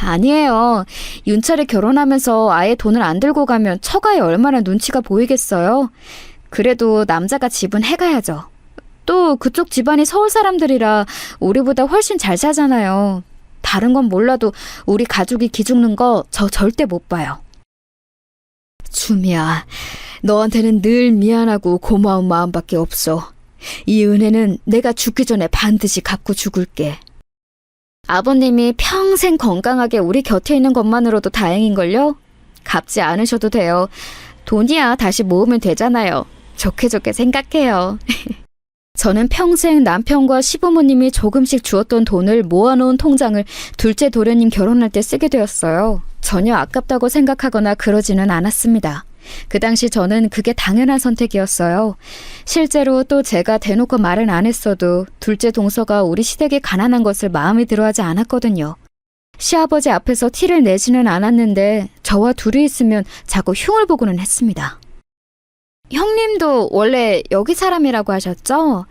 아니에요. 윤철이 결혼하면서 아예 돈을 안 들고 가면 처가에 얼마나 눈치가 보이겠어요. 그래도 남자가 집은 해가야죠. 또 그쪽 집안이 서울 사람들이라 우리보다 훨씬 잘 사잖아요. 다른 건 몰라도 우리 가족이 기죽는 거 저 절대 못 봐요. 주미야, 너한테는 늘 미안하고 고마운 마음밖에 없어. 이 은혜는 내가 죽기 전에 반드시 갚고 죽을게. 아버님이 평생 건강하게 우리 곁에 있는 것만으로도 다행인걸요? 갚지 않으셔도 돼요. 돈이야 다시 모으면 되잖아요. 좋게 좋게 생각해요. 저는 평생 남편과 시부모님이 조금씩 주었던 돈을 모아놓은 통장을 둘째 도련님 결혼할 때 쓰게 되었어요. 전혀 아깝다고 생각하거나 그러지는 않았습니다. 그 당시 저는 그게 당연한 선택이었어요. 실제로 또 제가 대놓고 말은 안 했어도 둘째 동서가 우리 시댁이 가난한 것을 마음에 들어하지 않았거든요. 시아버지 앞에서 티를 내지는 않았는데 저와 둘이 있으면 자꾸 흉을 보고는 했습니다. 형님도 원래 여기 사람이라고 하셨죠?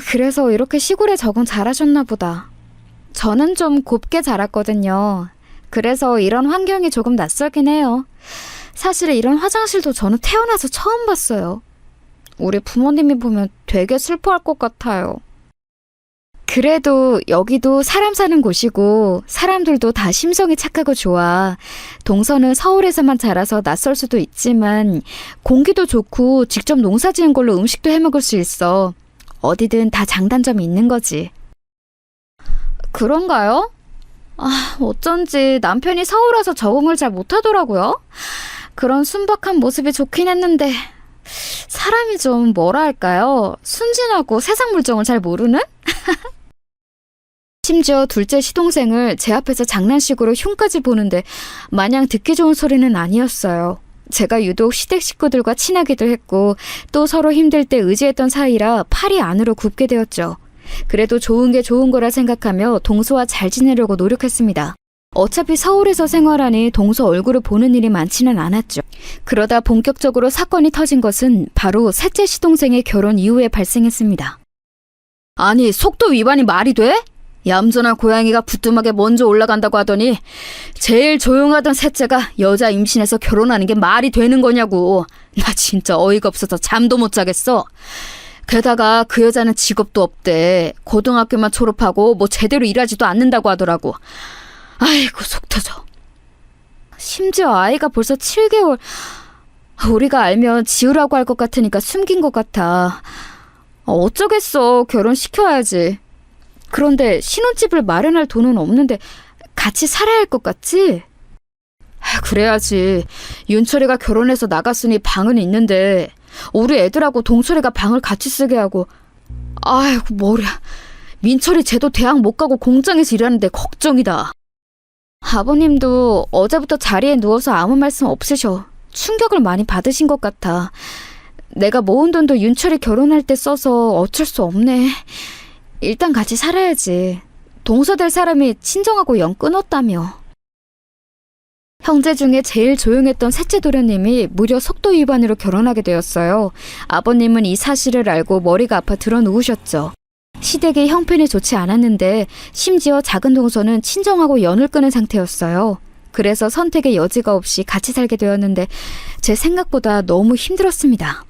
그래서 이렇게 시골에 적응 잘하셨나 보다. 저는 좀 곱게 자랐거든요. 그래서 이런 환경이 조금 낯설긴 해요. 사실 이런 화장실도 저는 태어나서 처음 봤어요. 우리 부모님이 보면 되게 슬퍼할 것 같아요. 그래도 여기도 사람 사는 곳이고 사람들도 다 심성이 착하고 좋아. 동서는 서울에서만 자라서 낯설 수도 있지만 공기도 좋고 직접 농사 지은 걸로 음식도 해먹을 수 있어. 어디든 다 장단점이 있는 거지. 그런가요? 어쩐지 남편이 서울 와서 적응을 잘 못하더라고요. 그런 순박한 모습이 좋긴 했는데 사람이 좀 뭐라 할까요? 순진하고 세상 물정을 잘 모르는? 심지어 둘째 시동생을 제 앞에서 장난식으로 흉까지 보는데 마냥 듣기 좋은 소리는 아니었어요. 제가 유독 시댁 식구들과 친하기도 했고 또 서로 힘들 때 의지했던 사이라 팔이 안으로 굽게 되었죠. 그래도 좋은 게 좋은 거라 생각하며 동서와 잘 지내려고 노력했습니다. 어차피 서울에서 생활하니 동서 얼굴을 보는 일이 많지는 않았죠. 그러다 본격적으로 사건이 터진 것은 바로 셋째 시동생의 결혼 이후에 발생했습니다. 아니, 속도 위반이 말이 돼? 얌전한 고양이가 부뚜막에 먼저 올라간다고 하더니 제일 조용하던 셋째가 여자 임신해서 결혼하는 게 말이 되는 거냐고. 나 진짜 어이가 없어서 잠도 못 자겠어. 게다가 그 여자는 직업도 없대. 고등학교만 졸업하고 뭐 제대로 일하지도 않는다고 하더라고. 아이고 속 터져. 심지어 아이가 벌써 7개월. 우리가 알면 지우라고 할 것 같으니까 숨긴 것 같아. 어쩌겠어. 결혼시켜야지. 그런데 신혼집을 마련할 돈은 없는데 같이 살아야 할 것 같지? 그래야지. 윤철이가 결혼해서 나갔으니 방은 있는데 우리 애들하고 동철이가 방을 같이 쓰게 하고. 아이고 머리야. 민철이 쟤도 대학 못 가고 공장에서 일하는데 걱정이다. 아버님도 어제부터 자리에 누워서 아무 말씀 없으셔. 충격을 많이 받으신 것 같아. 내가 모은 돈도 윤철이 결혼할 때 써서 어쩔 수 없네. 일단 같이 살아야지. 동서될 사람이 친정하고 영 끊었다며. 형제 중에 제일 조용했던 셋째 도련님이 무려 속도 위반으로 결혼하게 되었어요. 아버님은 이 사실을 알고 머리가 아파 드러 누우셨죠. 시댁의 형편이 좋지 않았는데 심지어 작은 동서는 친정하고 연을 끊은 상태였어요. 그래서 선택의 여지가 없이 같이 살게 되었는데 제 생각보다 너무 힘들었습니다.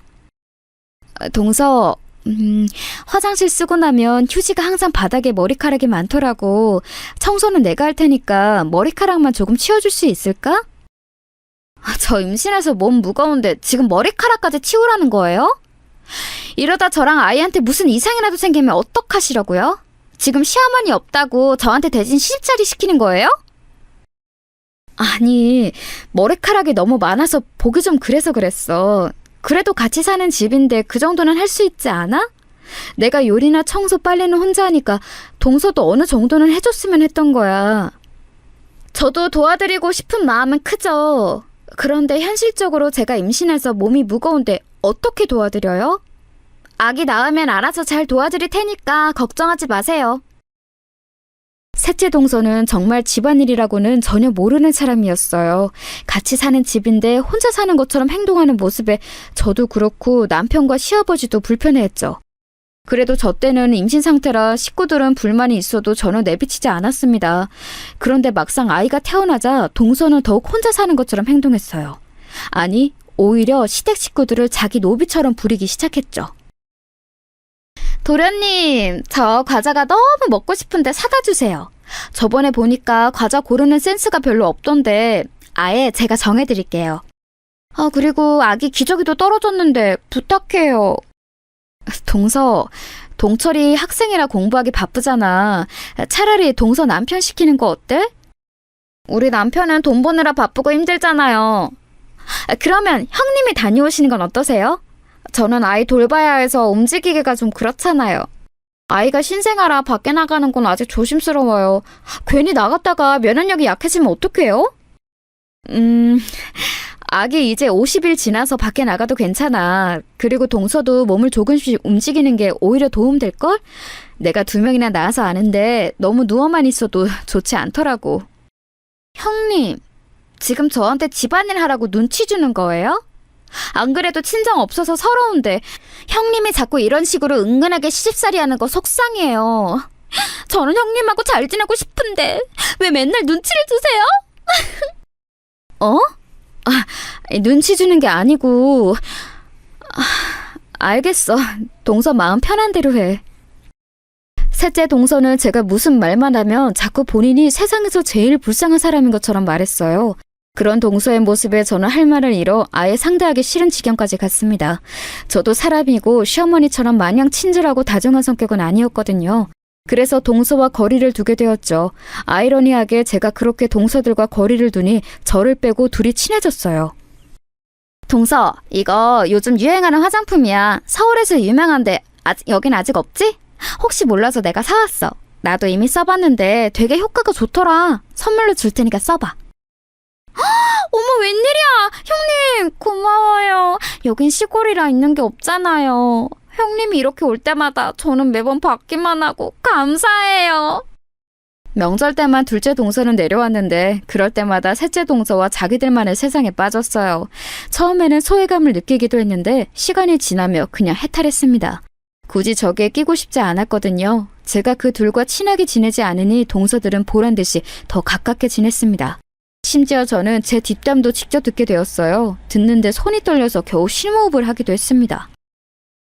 동서, 화장실 쓰고 나면 휴지가 항상 바닥에 머리카락이 많더라고. 청소는 내가 할 테니까 머리카락만 조금 치워줄 수 있을까? 저 임신해서 몸 무거운데 지금 머리카락까지 치우라는 거예요? 이러다 저랑 아이한테 무슨 이상이라도 생기면 어떡하시려고요? 지금 시어머니 없다고 저한테 대신 시집살이 시키는 거예요? 아니, 머리카락이 너무 많아서 보기 좀 그래서 그랬어. 그래도 같이 사는 집인데 그 정도는 할 수 있지 않아? 내가 요리나 청소 빨래는 혼자 하니까 동서도 어느 정도는 해줬으면 했던 거야. 저도 도와드리고 싶은 마음은 크죠. 그런데 현실적으로 제가 임신해서 몸이 무거운데 어떻게 도와드려요? 아기 낳으면 알아서 잘 도와드릴 테니까 걱정하지 마세요. 셋째 동서는 정말 집안일이라고는 전혀 모르는 사람이었어요. 같이 사는 집인데 혼자 사는 것처럼 행동하는 모습에 저도 그렇고 남편과 시아버지도 불편해했죠. 그래도 저 때는 임신 상태라 식구들은 불만이 있어도 전혀 내비치지 않았습니다. 그런데 막상 아이가 태어나자 동서는 더욱 혼자 사는 것처럼 행동했어요. 아니, 오히려 시댁 식구들을 자기 노비처럼 부리기 시작했죠. 도련님, 저 과자가 너무 먹고 싶은데 사다 주세요. 저번에 보니까 과자 고르는 센스가 별로 없던데 아예 제가 정해드릴게요. 그리고 아기 기저귀도 떨어졌는데 부탁해요. 동서, 동철이 학생이라 공부하기 바쁘잖아. 차라리 동서 남편 시키는 거 어때? 우리 남편은 돈 버느라 바쁘고 힘들잖아요. 그러면 형님이 다녀오시는 건 어떠세요? 저는 아이 돌봐야 해서 움직이기가 좀 그렇잖아요. 아이가 신생아라 밖에 나가는 건 아직 조심스러워요. 괜히 나갔다가 면역력이 약해지면 어떡해요? 아기 이제 50일 지나서 밖에 나가도 괜찮아. 그리고 동서도 몸을 조금씩 움직이는 게 오히려 도움될걸? 내가 2명이나 낳아서 아는데 너무 누워만 있어도 좋지 않더라고. 형님, 지금 저한테 집안일 하라고 눈치 주는 거예요? 안 그래도 친정 없어서 서러운데 형님이 자꾸 이런 식으로 은근하게 시집살이 하는 거 속상해요. 저는 형님하고 잘 지내고 싶은데 왜 맨날 눈치를 주세요? 어? 눈치 주는 게 아니고. 알겠어. 동서 마음 편한 대로 해. 셋째 동서는 제가 무슨 말만 하면 자꾸 본인이 세상에서 제일 불쌍한 사람인 것처럼 말했어요. 그런 동서의 모습에 저는 할 말을 잃어 아예 상대하기 싫은 지경까지 갔습니다. 저도 사람이고 시어머니처럼 마냥 친절하고 다정한 성격은 아니었거든요. 그래서 동서와 거리를 두게 되었죠. 아이러니하게 제가 그렇게 동서들과 거리를 두니 저를 빼고 둘이 친해졌어요. 동서, 이거 요즘 유행하는 화장품이야. 서울에서 유명한데 여긴 아직 없지? 혹시 몰라서 내가 사왔어. 나도 이미 써봤는데 되게 효과가 좋더라. 선물로 줄 테니까 써봐. 어머, 웬일이야. 형님, 고마워요. 여긴 시골이라 있는 게 없잖아요. 형님이 이렇게 올 때마다 저는 매번 받기만 하고 감사해요. 명절 때만 둘째 동서는 내려왔는데 그럴 때마다 셋째 동서와 자기들만의 세상에 빠졌어요. 처음에는 소외감을 느끼기도 했는데 시간이 지나며 그냥 해탈했습니다. 굳이 저기에 끼고 싶지 않았거든요. 제가 그 둘과 친하게 지내지 않으니 동서들은 보란듯이 더 가깝게 지냈습니다. 심지어 저는 제 뒷담도 직접 듣게 되었어요. 듣는데 손이 떨려서 겨우 심호흡을 하기도 했습니다.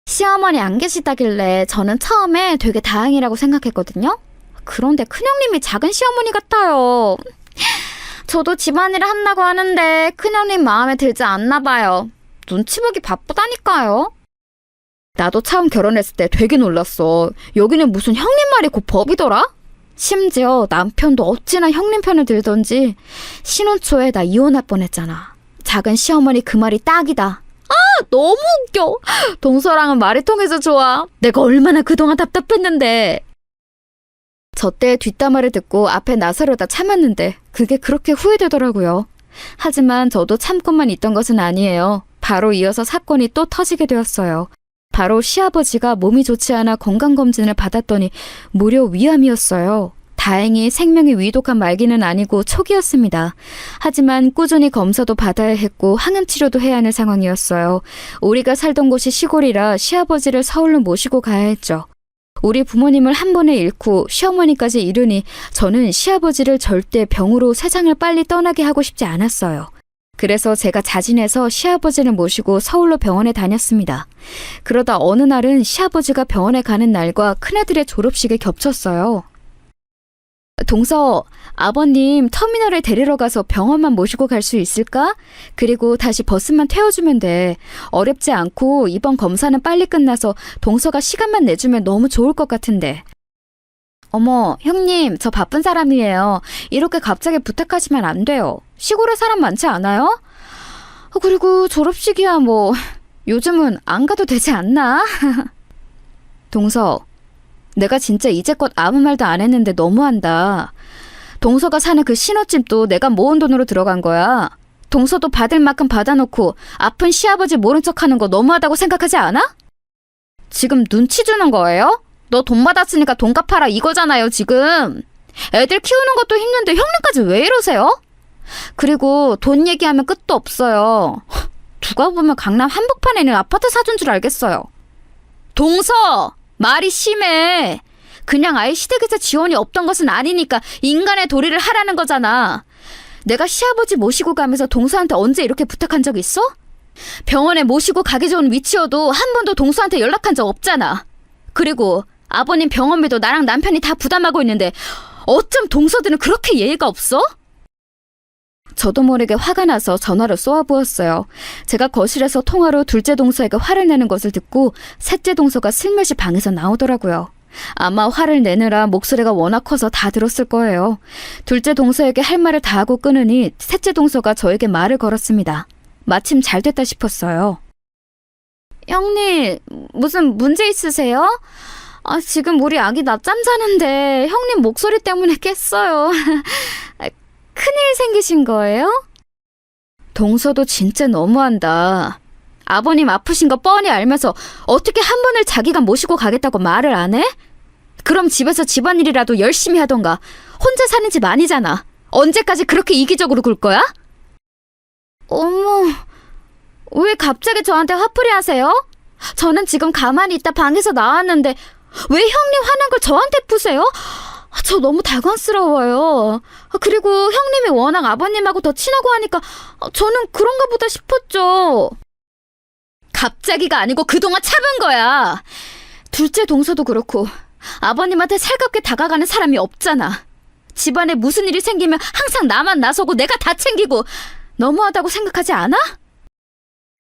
시어머니 안 계시다길래 저는 처음에 되게 다행이라고 생각했거든요. 그런데 큰형님이 작은 시어머니 같아요. 저도 집안일을 한다고 하는데 큰형님 마음에 들지 않나 봐요. 눈치 보기 바쁘다니까요. 나도 처음 결혼했을 때 되게 놀랐어. 여기는 무슨 형님 말이 곧 법이더라? 심지어 남편도 어찌나 형님 편을 들던지 신혼 초에 나 이혼할 뻔했잖아. 작은 시어머니 그 말이 딱이다. 너무 웃겨. 동서랑은 말이 통해서 좋아. 내가 얼마나 그동안 답답했는데. 저 때 뒷담화를 듣고 앞에 나서려다 참았는데 그게 그렇게 후회되더라고요. 하지만 저도 참고만 있던 것은 아니에요. 바로 이어서 사건이 또 터지게 되었어요. 바로 시아버지가 몸이 좋지 않아 건강검진을 받았더니 무려 위암이었어요. 다행히 생명이 위독한 말기는 아니고 초기였습니다. 하지만 꾸준히 검사도 받아야 했고 항암치료도 해야 하는 상황이었어요. 우리가 살던 곳이 시골이라 시아버지를 서울로 모시고 가야 했죠. 우리 부모님을 한 번에 잃고 시어머니까지 잃으니 저는 시아버지를 절대 병으로 세상을 빨리 떠나게 하고 싶지 않았어요. 그래서 제가 자진해서 시아버지를 모시고 서울로 병원에 다녔습니다. 그러다 어느 날은 시아버지가 병원에 가는 날과 큰아들의 졸업식에 겹쳤어요. 동서, 아버님 터미널에 데리러 가서 병원만 모시고 갈 수 있을까? 그리고 다시 버스만 태워주면 돼. 어렵지 않고 이번 검사는 빨리 끝나서 동서가 시간만 내주면 너무 좋을 것 같은데. 어머, 형님, 저 바쁜 사람이에요. 이렇게 갑자기 부탁하시면 안 돼요. 시골에 사람 많지 않아요? 그리고 졸업식이야 뭐 요즘은 안 가도 되지 않나? 동서, 내가 진짜 이제껏 아무 말도 안 했는데 너무한다. 동서가 사는 그 신혼집도 내가 모은 돈으로 들어간 거야. 동서도 받을 만큼 받아놓고 아픈 시아버지 모른 척하는 거 너무하다고 생각하지 않아? 지금 눈치 주는 거예요? 너 돈 받았으니까 돈 갚아라 이거잖아요 지금. 애들 키우는 것도 힘든데 형님까지 왜 이러세요? 그리고 돈 얘기하면 끝도 없어요. 누가 보면 강남 한복판에 있는 아파트 사준 줄 알겠어요. 동서! 말이 심해. 그냥 아예 시댁에서 지원이 없던 것은 아니니까 인간의 도리를 하라는 거잖아. 내가 시아버지 모시고 가면서 동서한테 언제 이렇게 부탁한 적 있어? 병원에 모시고 가기 좋은 위치여도 한 번도 동서한테 연락한 적 없잖아. 그리고 아버님 병원비도 나랑 남편이 다 부담하고 있는데 어쩜 동서들은 그렇게 예의가 없어? 저도 모르게 화가 나서 전화로 쏘아부었어요. 제가 거실에서 통화로 둘째 동서에게 화를 내는 것을 듣고 셋째 동서가 슬며시 방에서 나오더라고요. 아마 화를 내느라 목소리가 워낙 커서 다 들었을 거예요. 둘째 동서에게 할 말을 다 하고 끊으니 셋째 동서가 저에게 말을 걸었습니다. 마침 잘 됐다 싶었어요. 형님, 무슨 문제 있으세요? 지금 우리 아기 낮잠 자는데 형님 목소리 때문에 깼어요. 큰일 생기신 거예요? 동서도 진짜 너무한다. 아버님 아프신 거 뻔히 알면서 어떻게 한 번을 자기가 모시고 가겠다고 말을 안 해? 그럼 집에서 집안일이라도 열심히 하던가. 혼자 사는 집 아니잖아. 언제까지 그렇게 이기적으로 굴 거야? 어머, 왜 갑자기 저한테 화풀이 하세요? 저는 지금 가만히 있다 방에서 나왔는데 왜 형님 화난 걸 저한테 푸세요? 저 너무 당황스러워요. 그리고 형님이 워낙 아버님하고 더 친하고 하니까 저는 그런가 보다 싶었죠. 갑자기가 아니고 그동안 참은 거야. 둘째 동서도 그렇고 아버님한테 살갑게 다가가는 사람이 없잖아. 집안에 무슨 일이 생기면 항상 나만 나서고 내가 다 챙기고. 너무하다고 생각하지 않아?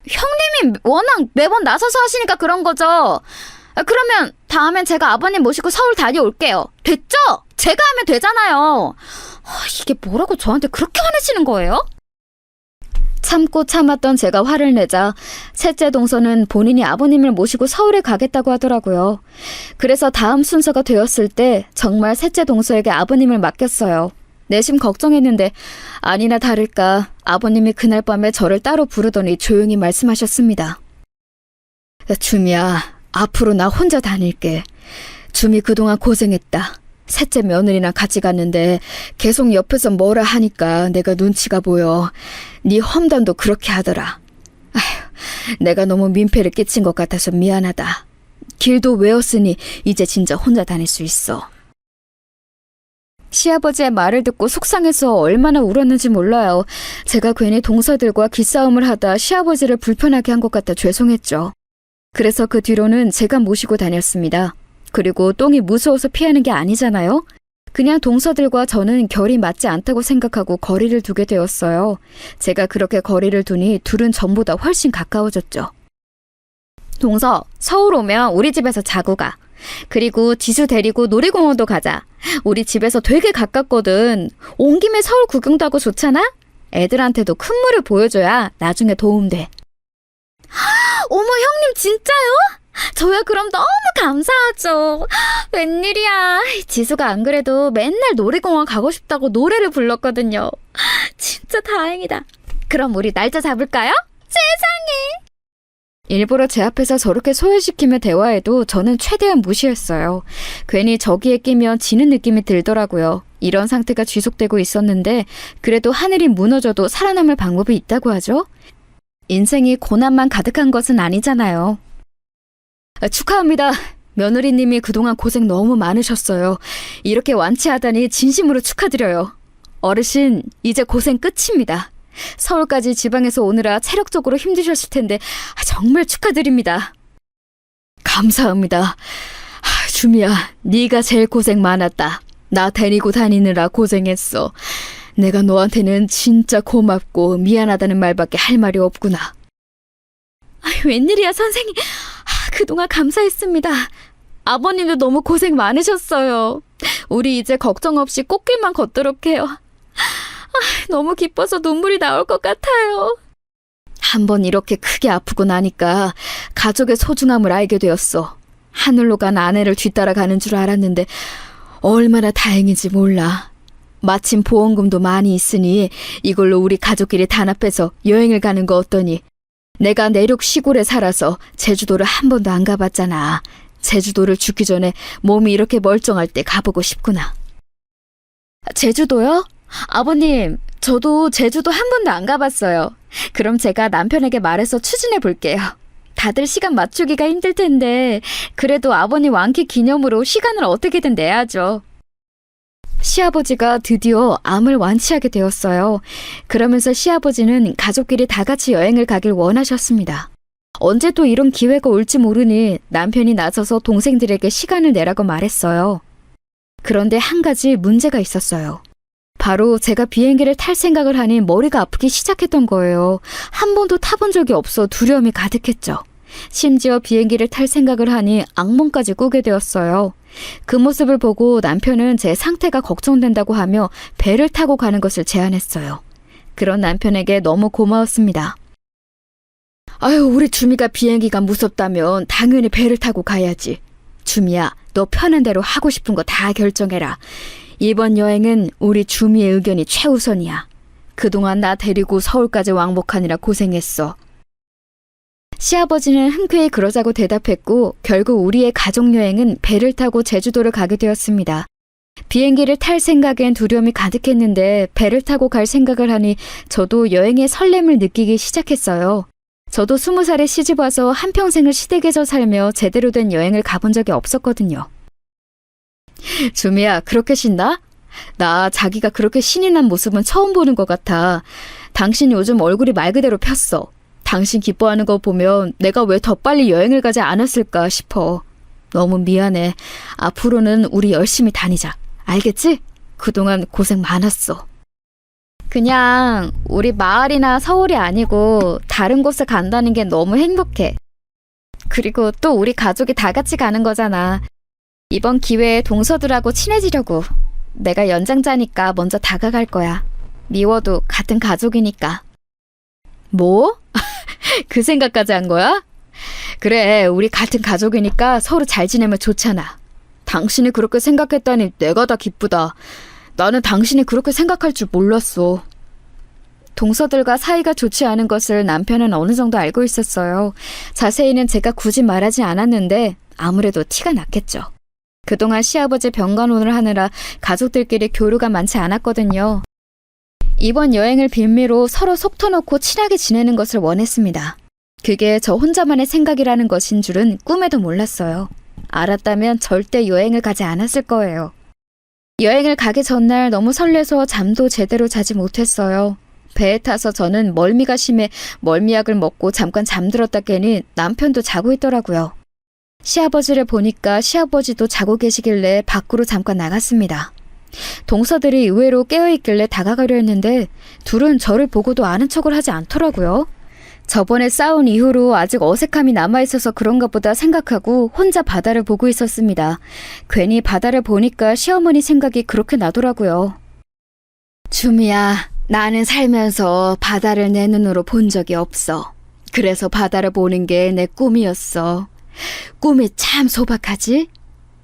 형님이 워낙 매번 나서서 하시니까 그런 거죠. 그러면 다음엔 제가 아버님 모시고 서울 다녀올게요. 됐죠? 제가 하면 되잖아요. 이게 뭐라고 저한테 그렇게 화내시는 거예요? 참고 참았던 제가 화를 내자 셋째 동서는 본인이 아버님을 모시고 서울에 가겠다고 하더라고요. 그래서 다음 순서가 되었을 때 정말 셋째 동서에게 아버님을 맡겼어요. 내심 걱정했는데 아니나 다를까 아버님이 그날 밤에 저를 따로 부르더니 조용히 말씀하셨습니다. 주미야, 앞으로 나 혼자 다닐게. 주미 그동안 고생했다. 셋째 며느리랑 같이 갔는데 계속 옆에서 뭐라 하니까 내가 눈치가 보여. 네 험담도 그렇게 하더라. 아휴, 내가 너무 민폐를 끼친 것 같아서 미안하다. 길도 외웠으니 이제 진짜 혼자 다닐 수 있어. 시아버지의 말을 듣고 속상해서 얼마나 울었는지 몰라요. 제가 괜히 동서들과 기싸움을 하다 시아버지를 불편하게 한 것 같아 죄송했죠. 그래서 그 뒤로는 제가 모시고 다녔습니다. 그리고 똥이 무서워서 피하는 게 아니잖아요. 그냥 동서들과 저는 결이 맞지 않다고 생각하고 거리를 두게 되었어요. 제가 그렇게 거리를 두니 둘은 전보다 훨씬 가까워졌죠. 동서, 서울 오면 우리 집에서 자고 가. 그리고 지수 데리고 놀이공원도 가자. 우리 집에서 되게 가깝거든. 온 김에 서울 구경도 하고 좋잖아? 애들한테도 큰 물을 보여줘야 나중에 도움돼. 어머, 형님 진짜요? 저야 그럼 너무 감사하죠. 웬일이야. 지수가 안 그래도 맨날 놀이공원 가고 싶다고 노래를 불렀거든요. 진짜 다행이다. 그럼 우리 날짜 잡을까요? 세상에. 일부러 제 앞에서 저렇게 소외시키며 대화해도 저는 최대한 무시했어요. 괜히 저기에 끼면 지는 느낌이 들더라고요. 이런 상태가 지속되고 있었는데 그래도 하늘이 무너져도 살아남을 방법이 있다고 하죠. 인생이 고난만 가득한 것은 아니잖아요. 축하합니다. 며느리님이 그동안 고생 너무 많으셨어요. 이렇게 완치하다니 진심으로 축하드려요. 어르신, 이제 고생 끝입니다. 서울까지 지방에서 오느라 체력적으로 힘드셨을 텐데 정말 축하드립니다. 감사합니다. 주미야, 네가 제일 고생 많았다. 나 데리고 다니느라 고생했어. 내가 너한테는 진짜 고맙고 미안하다는 말밖에 할 말이 없구나. 웬일이야 선생님. 그동안 감사했습니다. 아버님도 너무 고생 많으셨어요. 우리 이제 걱정 없이 꽃길만 걷도록 해요. 너무 기뻐서 눈물이 나올 것 같아요. 한번 이렇게 크게 아프고 나니까 가족의 소중함을 알게 되었어. 하늘로 간 아내를 뒤따라가는 줄 알았는데 얼마나 다행인지 몰라. 마침 보험금도 많이 있으니 이걸로 우리 가족끼리 단합해서 여행을 가는 거 어떠니? 내가 내륙 시골에 살아서 제주도를 한 번도 안 가봤잖아. 제주도를 죽기 전에 몸이 이렇게 멀쩡할 때 가보고 싶구나. 제주도요? 아버님, 저도 제주도 한 번도 안 가봤어요. 그럼 제가 남편에게 말해서 추진해 볼게요. 다들 시간 맞추기가 힘들 텐데 그래도 아버님 완쾌 기념으로 시간을 어떻게든 내야죠. 시아버지가 드디어 암을 완치하게 되었어요. 그러면서 시아버지는 가족끼리 다 같이 여행을 가길 원하셨습니다. 언제 또 이런 기회가 올지 모르니 남편이 나서서 동생들에게 시간을 내라고 말했어요. 그런데 한 가지 문제가 있었어요. 바로 제가 비행기를 탈 생각을 하니 머리가 아프기 시작했던 거예요. 한 번도 타본 적이 없어 두려움이 가득했죠. 심지어 비행기를 탈 생각을 하니 악몽까지 꾸게 되었어요. 그 모습을 보고 남편은 제 상태가 걱정된다고 하며 배를 타고 가는 것을 제안했어요. 그런 남편에게 너무 고마웠습니다. 아유, 우리 주미가 비행기가 무섭다면 당연히 배를 타고 가야지. 주미야, 너 편한 대로 하고 싶은 거 다 결정해라. 이번 여행은 우리 주미의 의견이 최우선이야. 그동안 나 데리고 서울까지 왕복하느라 고생했어. 시아버지는 흔쾌히 그러자고 대답했고 결국 우리의 가족여행은 배를 타고 제주도를 가게 되었습니다. 비행기를 탈 생각엔 두려움이 가득했는데 배를 타고 갈 생각을 하니 저도 여행의 설렘을 느끼기 시작했어요. 저도 20살에 시집와서 한평생을 시댁에서 살며 제대로 된 여행을 가본 적이 없었거든요. 주미야, 그렇게 신나? 나 자기가 그렇게 신이 난 모습은 처음 보는 것 같아. 당신 요즘 얼굴이 말 그대로 폈어. 당신 기뻐하는 거 보면 내가 왜 더 빨리 여행을 가지 않았을까 싶어. 너무 미안해. 앞으로는 우리 열심히 다니자. 알겠지? 그동안 고생 많았어. 그냥 우리 마을이나 서울이 아니고 다른 곳에 간다는 게 너무 행복해. 그리고 또 우리 가족이 다 같이 가는 거잖아. 이번 기회에 동서들하고 친해지려고. 내가 연장자니까 먼저 다가갈 거야. 미워도 같은 가족이니까. 뭐? 그 생각까지 한 거야? 그래, 우리 같은 가족이니까 서로 잘 지내면 좋잖아. 당신이 그렇게 생각했다니 내가 다 기쁘다. 나는 당신이 그렇게 생각할 줄 몰랐어. 동서들과 사이가 좋지 않은 것을 남편은 어느 정도 알고 있었어요. 자세히는 제가 굳이 말하지 않았는데 아무래도 티가 났겠죠. 그동안 시아버지 병간호를 하느라 가족들끼리 교류가 많지 않았거든요. 이번 여행을 빌미로 서로 속 터놓고 친하게 지내는 것을 원했습니다. 그게 저 혼자만의 생각이라는 것인 줄은 꿈에도 몰랐어요. 알았다면 절대 여행을 가지 않았을 거예요. 여행을 가기 전날 너무 설레서 잠도 제대로 자지 못했어요. 배에 타서 저는 멀미가 심해 멀미약을 먹고 잠깐 잠들었다 깨니 남편도 자고 있더라고요. 시아버지를 보니까 시아버지도 자고 계시길래 밖으로 잠깐 나갔습니다. 동서들이 의외로 깨어있길래 다가가려 했는데 둘은 저를 보고도 아는 척을 하지 않더라고요. 저번에 싸운 이후로 아직 어색함이 남아있어서 그런가 보다 생각하고 혼자 바다를 보고 있었습니다. 괜히 바다를 보니까 시어머니 생각이 그렇게 나더라고요. 주미야, 나는 살면서 바다를 내 눈으로 본 적이 없어. 그래서 바다를 보는 게 내 꿈이었어. 꿈이 참 소박하지?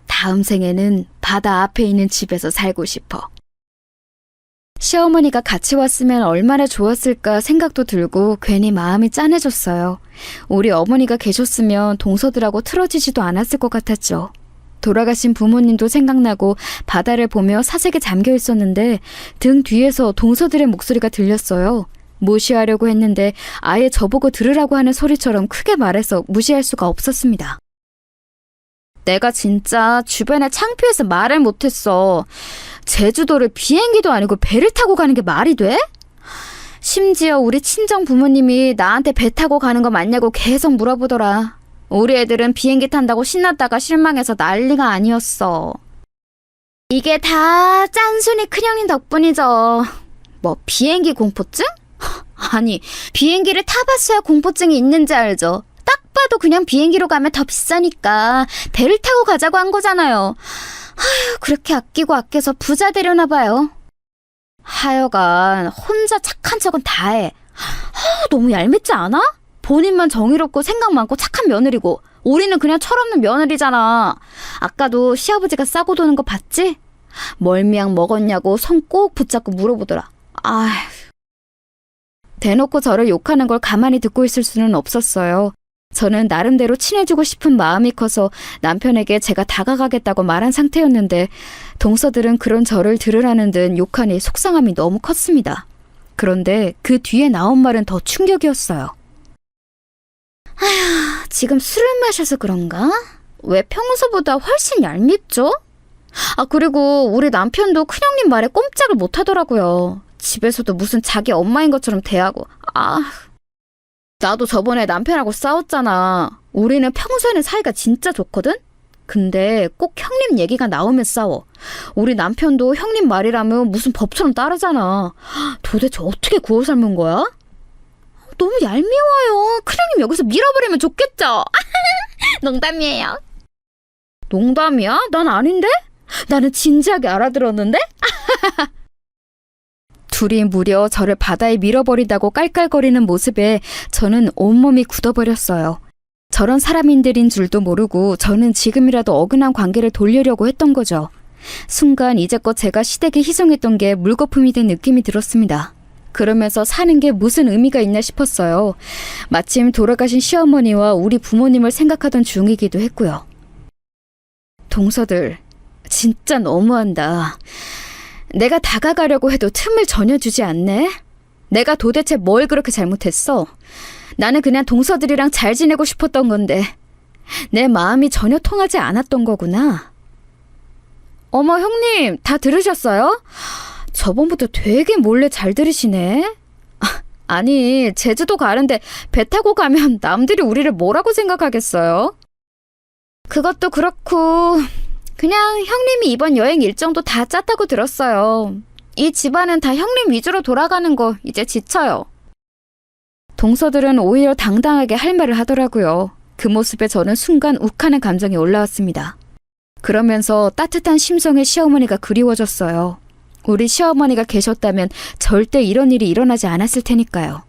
다음 생에는 바다 앞에 있는 집에서 살고 싶어. 시어머니가 같이 왔으면 얼마나 좋았을까 생각도 들고 괜히 마음이 짠해졌어요. 우리 어머니가 계셨으면 동서들하고 틀어지지도 않았을 것 같았죠. 돌아가신 부모님도 생각나고 바다를 보며 사색에 잠겨 있었는데 등 뒤에서 동서들의 목소리가 들렸어요. 무시하려고 했는데 아예 저보고 들으라고 하는 소리처럼 크게 말해서 무시할 수가 없었습니다. 내가 진짜 주변에 창피해서 말을 못했어. 제주도를 비행기도 아니고 배를 타고 가는 게 말이 돼? 심지어 우리 친정 부모님이 나한테 배 타고 가는 거 맞냐고 계속 물어보더라. 우리 애들은 비행기 탄다고 신났다가 실망해서 난리가 아니었어. 이게 다 짠순이 큰형님 덕분이죠. 뭐 비행기 공포증? 아니, 비행기를 타봤어야 공포증이 있는지 알죠. 딱 봐도 그냥 비행기로 가면 더 비싸니까 배를 타고 가자고 한 거잖아요. 아휴, 그렇게 아끼고 아껴서 부자 되려나 봐요. 하여간 혼자 착한 척은 다 해. 너무 얄밉지 않아? 본인만 정의롭고 생각 많고 착한 며느리고 우리는 그냥 철없는 며느리잖아. 아까도 시아버지가 싸고 도는 거 봤지? 멀미약 먹었냐고 손 꼭 붙잡고 물어보더라. 아휴. 대놓고 저를 욕하는 걸 가만히 듣고 있을 수는 없었어요. 저는 나름대로 친해지고 싶은 마음이 커서 남편에게 제가 다가가겠다고 말한 상태였는데 동서들은 그런 저를 들으라는 듯 욕하니 속상함이 너무 컸습니다. 그런데 그 뒤에 나온 말은 더 충격이었어요. 아휴, 지금 술을 마셔서 그런가? 왜 평소보다 훨씬 얄밉죠? 그리고 우리 남편도 큰형님 말에 꼼짝을 못하더라고요. 집에서도 무슨 자기 엄마인 것처럼 대하고. 나도 저번에 남편하고 싸웠잖아. 우리는 평소에는 사이가 진짜 좋거든? 근데 꼭 형님 얘기가 나오면 싸워. 우리 남편도 형님 말이라면 무슨 법처럼 따르잖아. 도대체 어떻게 구워 삶은 거야? 너무 얄미워요. 큰형님 여기서 밀어버리면 좋겠죠? 농담이에요. 농담이야? 난 아닌데? 나는 진지하게 알아들었는데? 둘이 무려 저를 바다에 밀어버린다고 깔깔거리는 모습에 저는 온몸이 굳어버렸어요. 저런 사람인들인 줄도 모르고 저는 지금이라도 어긋난 관계를 돌리려고 했던 거죠. 순간 이제껏 제가 시댁에 희생했던 게 물거품이 된 느낌이 들었습니다. 그러면서 사는 게 무슨 의미가 있나 싶었어요. 마침 돌아가신 시어머니와 우리 부모님을 생각하던 중이기도 했고요. 동서들, 진짜 너무한다. 내가 다가가려고 해도 틈을 전혀 주지 않네? 내가 도대체 뭘 그렇게 잘못했어? 나는 그냥 동서들이랑 잘 지내고 싶었던 건데 내 마음이 전혀 통하지 않았던 거구나. 어머, 형님, 다 들으셨어요? 저번부터 되게 몰래 잘 들으시네. 아니, 제주도 가는데 배 타고 가면 남들이 우리를 뭐라고 생각하겠어요? 그것도 그렇고 그냥 형님이 이번 여행 일정도 다 짰다고 들었어요. 이 집안은 다 형님 위주로 돌아가는 거 이제 지쳐요. 동서들은 오히려 당당하게 할 말을 하더라고요. 그 모습에 저는 순간 욱하는 감정이 올라왔습니다. 그러면서 따뜻한 심성의 시어머니가 그리워졌어요. 우리 시어머니가 계셨다면 절대 이런 일이 일어나지 않았을 테니까요.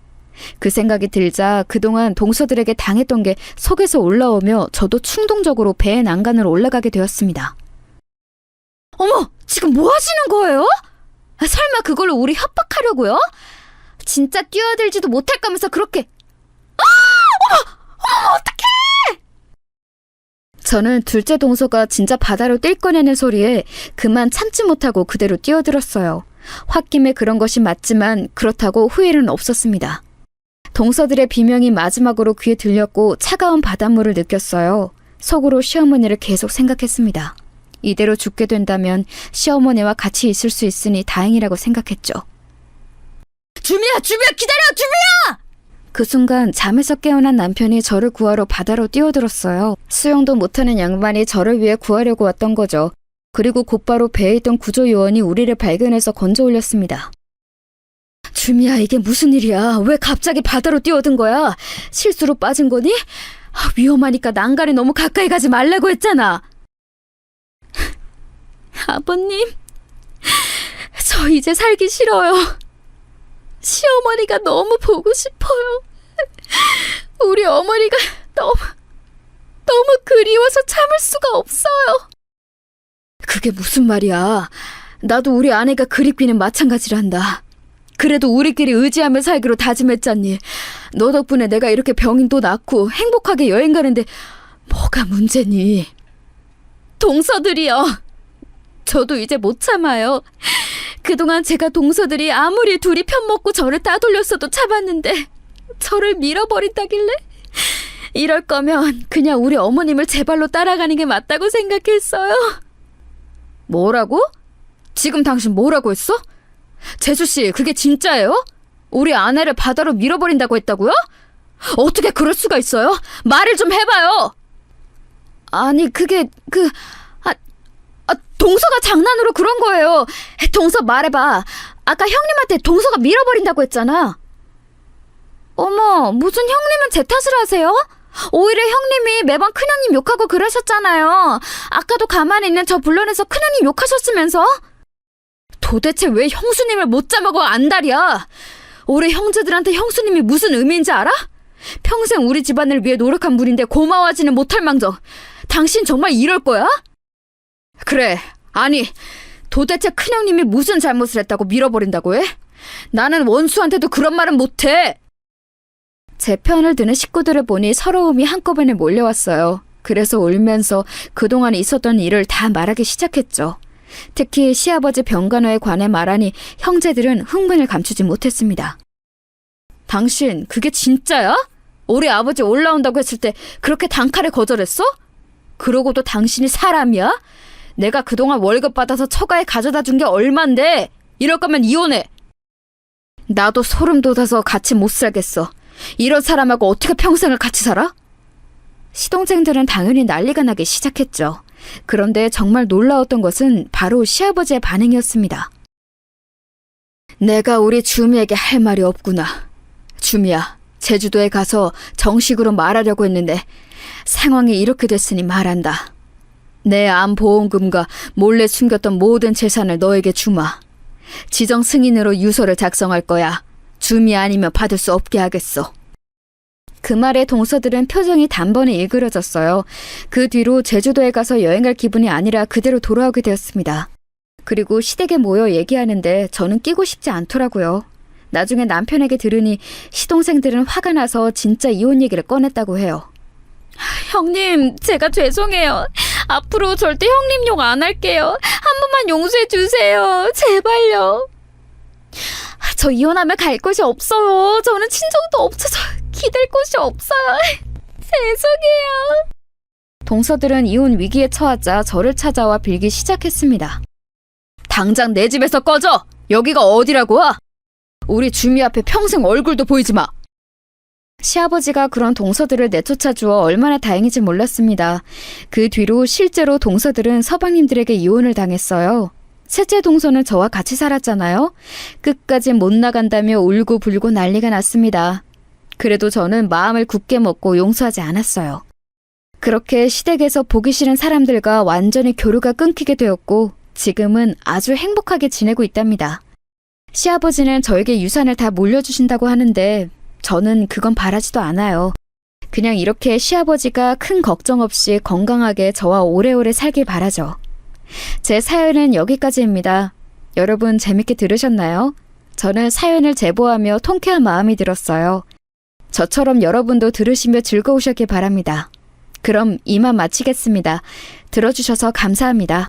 그 생각이 들자 그동안 동서들에게 당했던 게 속에서 올라오며 저도 충동적으로 배의 난간으로 올라가게 되었습니다. 어머! 지금 뭐 하시는 거예요? 설마 그걸로 우리 협박하려고요? 진짜 뛰어들지도 못할 거면서 그렇게... 어머! 어떡해! 저는 둘째 동서가 진짜 바다로 뛸 거냐는 소리에 그만 참지 못하고 그대로 뛰어들었어요. 홧김에 그런 것이 맞지만 그렇다고 후회는 없었습니다. 동서들의 비명이 마지막으로 귀에 들렸고 차가운 바닷물을 느꼈어요. 속으로 시어머니를 계속 생각했습니다. 이대로 죽게 된다면 시어머니와 같이 있을 수 있으니 다행이라고 생각했죠. 주미야! 기다려! 주미야! 그 순간 잠에서 깨어난 남편이 저를 구하러 바다로 뛰어들었어요. 수영도 못하는 양반이 저를 위해 구하려고 왔던 거죠. 그리고 곧바로 배에 있던 구조요원이 우리를 발견해서 건져 올렸습니다. 주미야, 이게 무슨 일이야? 왜 갑자기 바다로 뛰어든 거야? 실수로 빠진 거니? 위험하니까 난간에 너무 가까이 가지 말라고 했잖아. 아버님, 저 이제 살기 싫어요. 시어머니가 너무 보고 싶어요. 우리 어머니가 너무 그리워서 참을 수가 없어요. 그게 무슨 말이야. 나도 우리 아내가 그립기는 마찬가지란다. 그래도 우리끼리 의지하며 살기로 다짐했잖니. 너 덕분에 내가 이렇게 병인도 낫고 행복하게 여행 가는데 뭐가 문제니? 동서들이요. 저도 이제 못 참아요. 그동안 제가 동서들이 아무리 둘이 편먹고 저를 따돌렸어도 참았는데 저를 밀어버린다길래? 이럴 거면 그냥 우리 어머님을 제 발로 따라가는 게 맞다고 생각했어요. 뭐라고? 지금 당신 뭐라고 했어? 재수씨, 그게 진짜예요? 우리 아내를 바다로 밀어버린다고 했다고요? 어떻게 그럴 수가 있어요? 말을 좀 해봐요. 아니, 그게 동서가 장난으로 그런 거예요. 동서 말해봐. 아까 형님한테 동서가 밀어버린다고 했잖아. 어머, 무슨 형님은 제 탓을 하세요? 오히려 형님이 매번 큰형님 욕하고 그러셨잖아요. 아까도 가만히 있는 저 불러내서 큰형님 욕하셨으면서. 도대체 왜 형수님을 못 잡아고 안달이야? 우리 형제들한테 형수님이 무슨 의미인지 알아? 평생 우리 집안을 위해 노력한 분인데 고마워하지는 못할 망정. 당신 정말 이럴 거야? 그래, 아니, 도대체 큰형님이 무슨 잘못을 했다고 밀어버린다고 해? 나는 원수한테도 그런 말은 못해. 제 편을 드는 식구들을 보니 서러움이 한꺼번에 몰려왔어요. 그래서 울면서 그동안 있었던 일을 다 말하기 시작했죠. 특히 시아버지 병간호에 관해 말하니 형제들은 흥분을 감추지 못했습니다. 당신, 그게 진짜야? 우리 아버지 올라온다고 했을 때 그렇게 단칼에 거절했어? 그러고도 당신이 사람이야? 내가 그동안 월급 받아서 처가에 가져다 준 게 얼만데? 이럴 거면 이혼해. 나도 소름 돋아서 같이 못 살겠어. 이런 사람하고 어떻게 평생을 같이 살아? 시동생들은 당연히 난리가 나기 시작했죠. 그런데 정말 놀라웠던 것은 바로 시아버지의 반응이었습니다. 내가 우리 주미에게 할 말이 없구나. 주미야, 제주도에 가서 정식으로 말하려고 했는데 상황이 이렇게 됐으니 말한다. 내 암보험금과 몰래 숨겼던 모든 재산을 너에게 주마. 지정 승인으로 유서를 작성할 거야. 주미 아니면 받을 수 없게 하겠어. 그 말에 동서들은 표정이 단번에 일그러졌어요. 그 뒤로 제주도에 가서 여행할 기분이 아니라 그대로 돌아오게 되었습니다. 그리고 시댁에 모여 얘기하는데 저는 끼고 싶지 않더라고요. 나중에 남편에게 들으니 시동생들은 화가 나서 진짜 이혼 얘기를 꺼냈다고 해요. 형님, 제가 죄송해요. 앞으로 절대 형님 욕 안 할게요. 한 번만 용서해 주세요. 제발요. 저 이혼하면 갈 곳이 없어요. 저는 친정도 없어서 기댈 곳이 없어요. 죄송해요. 동서들은 이혼 위기에 처하자 저를 찾아와 빌기 시작했습니다. 당장 내 집에서 꺼져! 여기가 어디라고? 우리 주미 앞에 평생 얼굴도 보이지 마! 시아버지가 그런 동서들을 내쫓아 주어 얼마나 다행인지 몰랐습니다. 그 뒤로 실제로 동서들은 서방님들에게 이혼을 당했어요. 셋째 동서는 저와 같이 살았잖아요. 끝까지 못 나간다며 울고 불고 난리가 났습니다. 그래도 저는 마음을 굳게 먹고 용서하지 않았어요. 그렇게 시댁에서 보기 싫은 사람들과 완전히 교류가 끊기게 되었고 지금은 아주 행복하게 지내고 있답니다. 시아버지는 저에게 유산을 다 물려주신다고 하는데 저는 그건 바라지도 않아요. 그냥 이렇게 시아버지가 큰 걱정 없이 건강하게 저와 오래오래 살길 바라죠. 제 사연은 여기까지입니다. 여러분 재밌게 들으셨나요? 저는 사연을 제보하며 통쾌한 마음이 들었어요. 저처럼 여러분도 들으시며 즐거우셨길 바랍니다. 그럼 이만 마치겠습니다. 들어주셔서 감사합니다.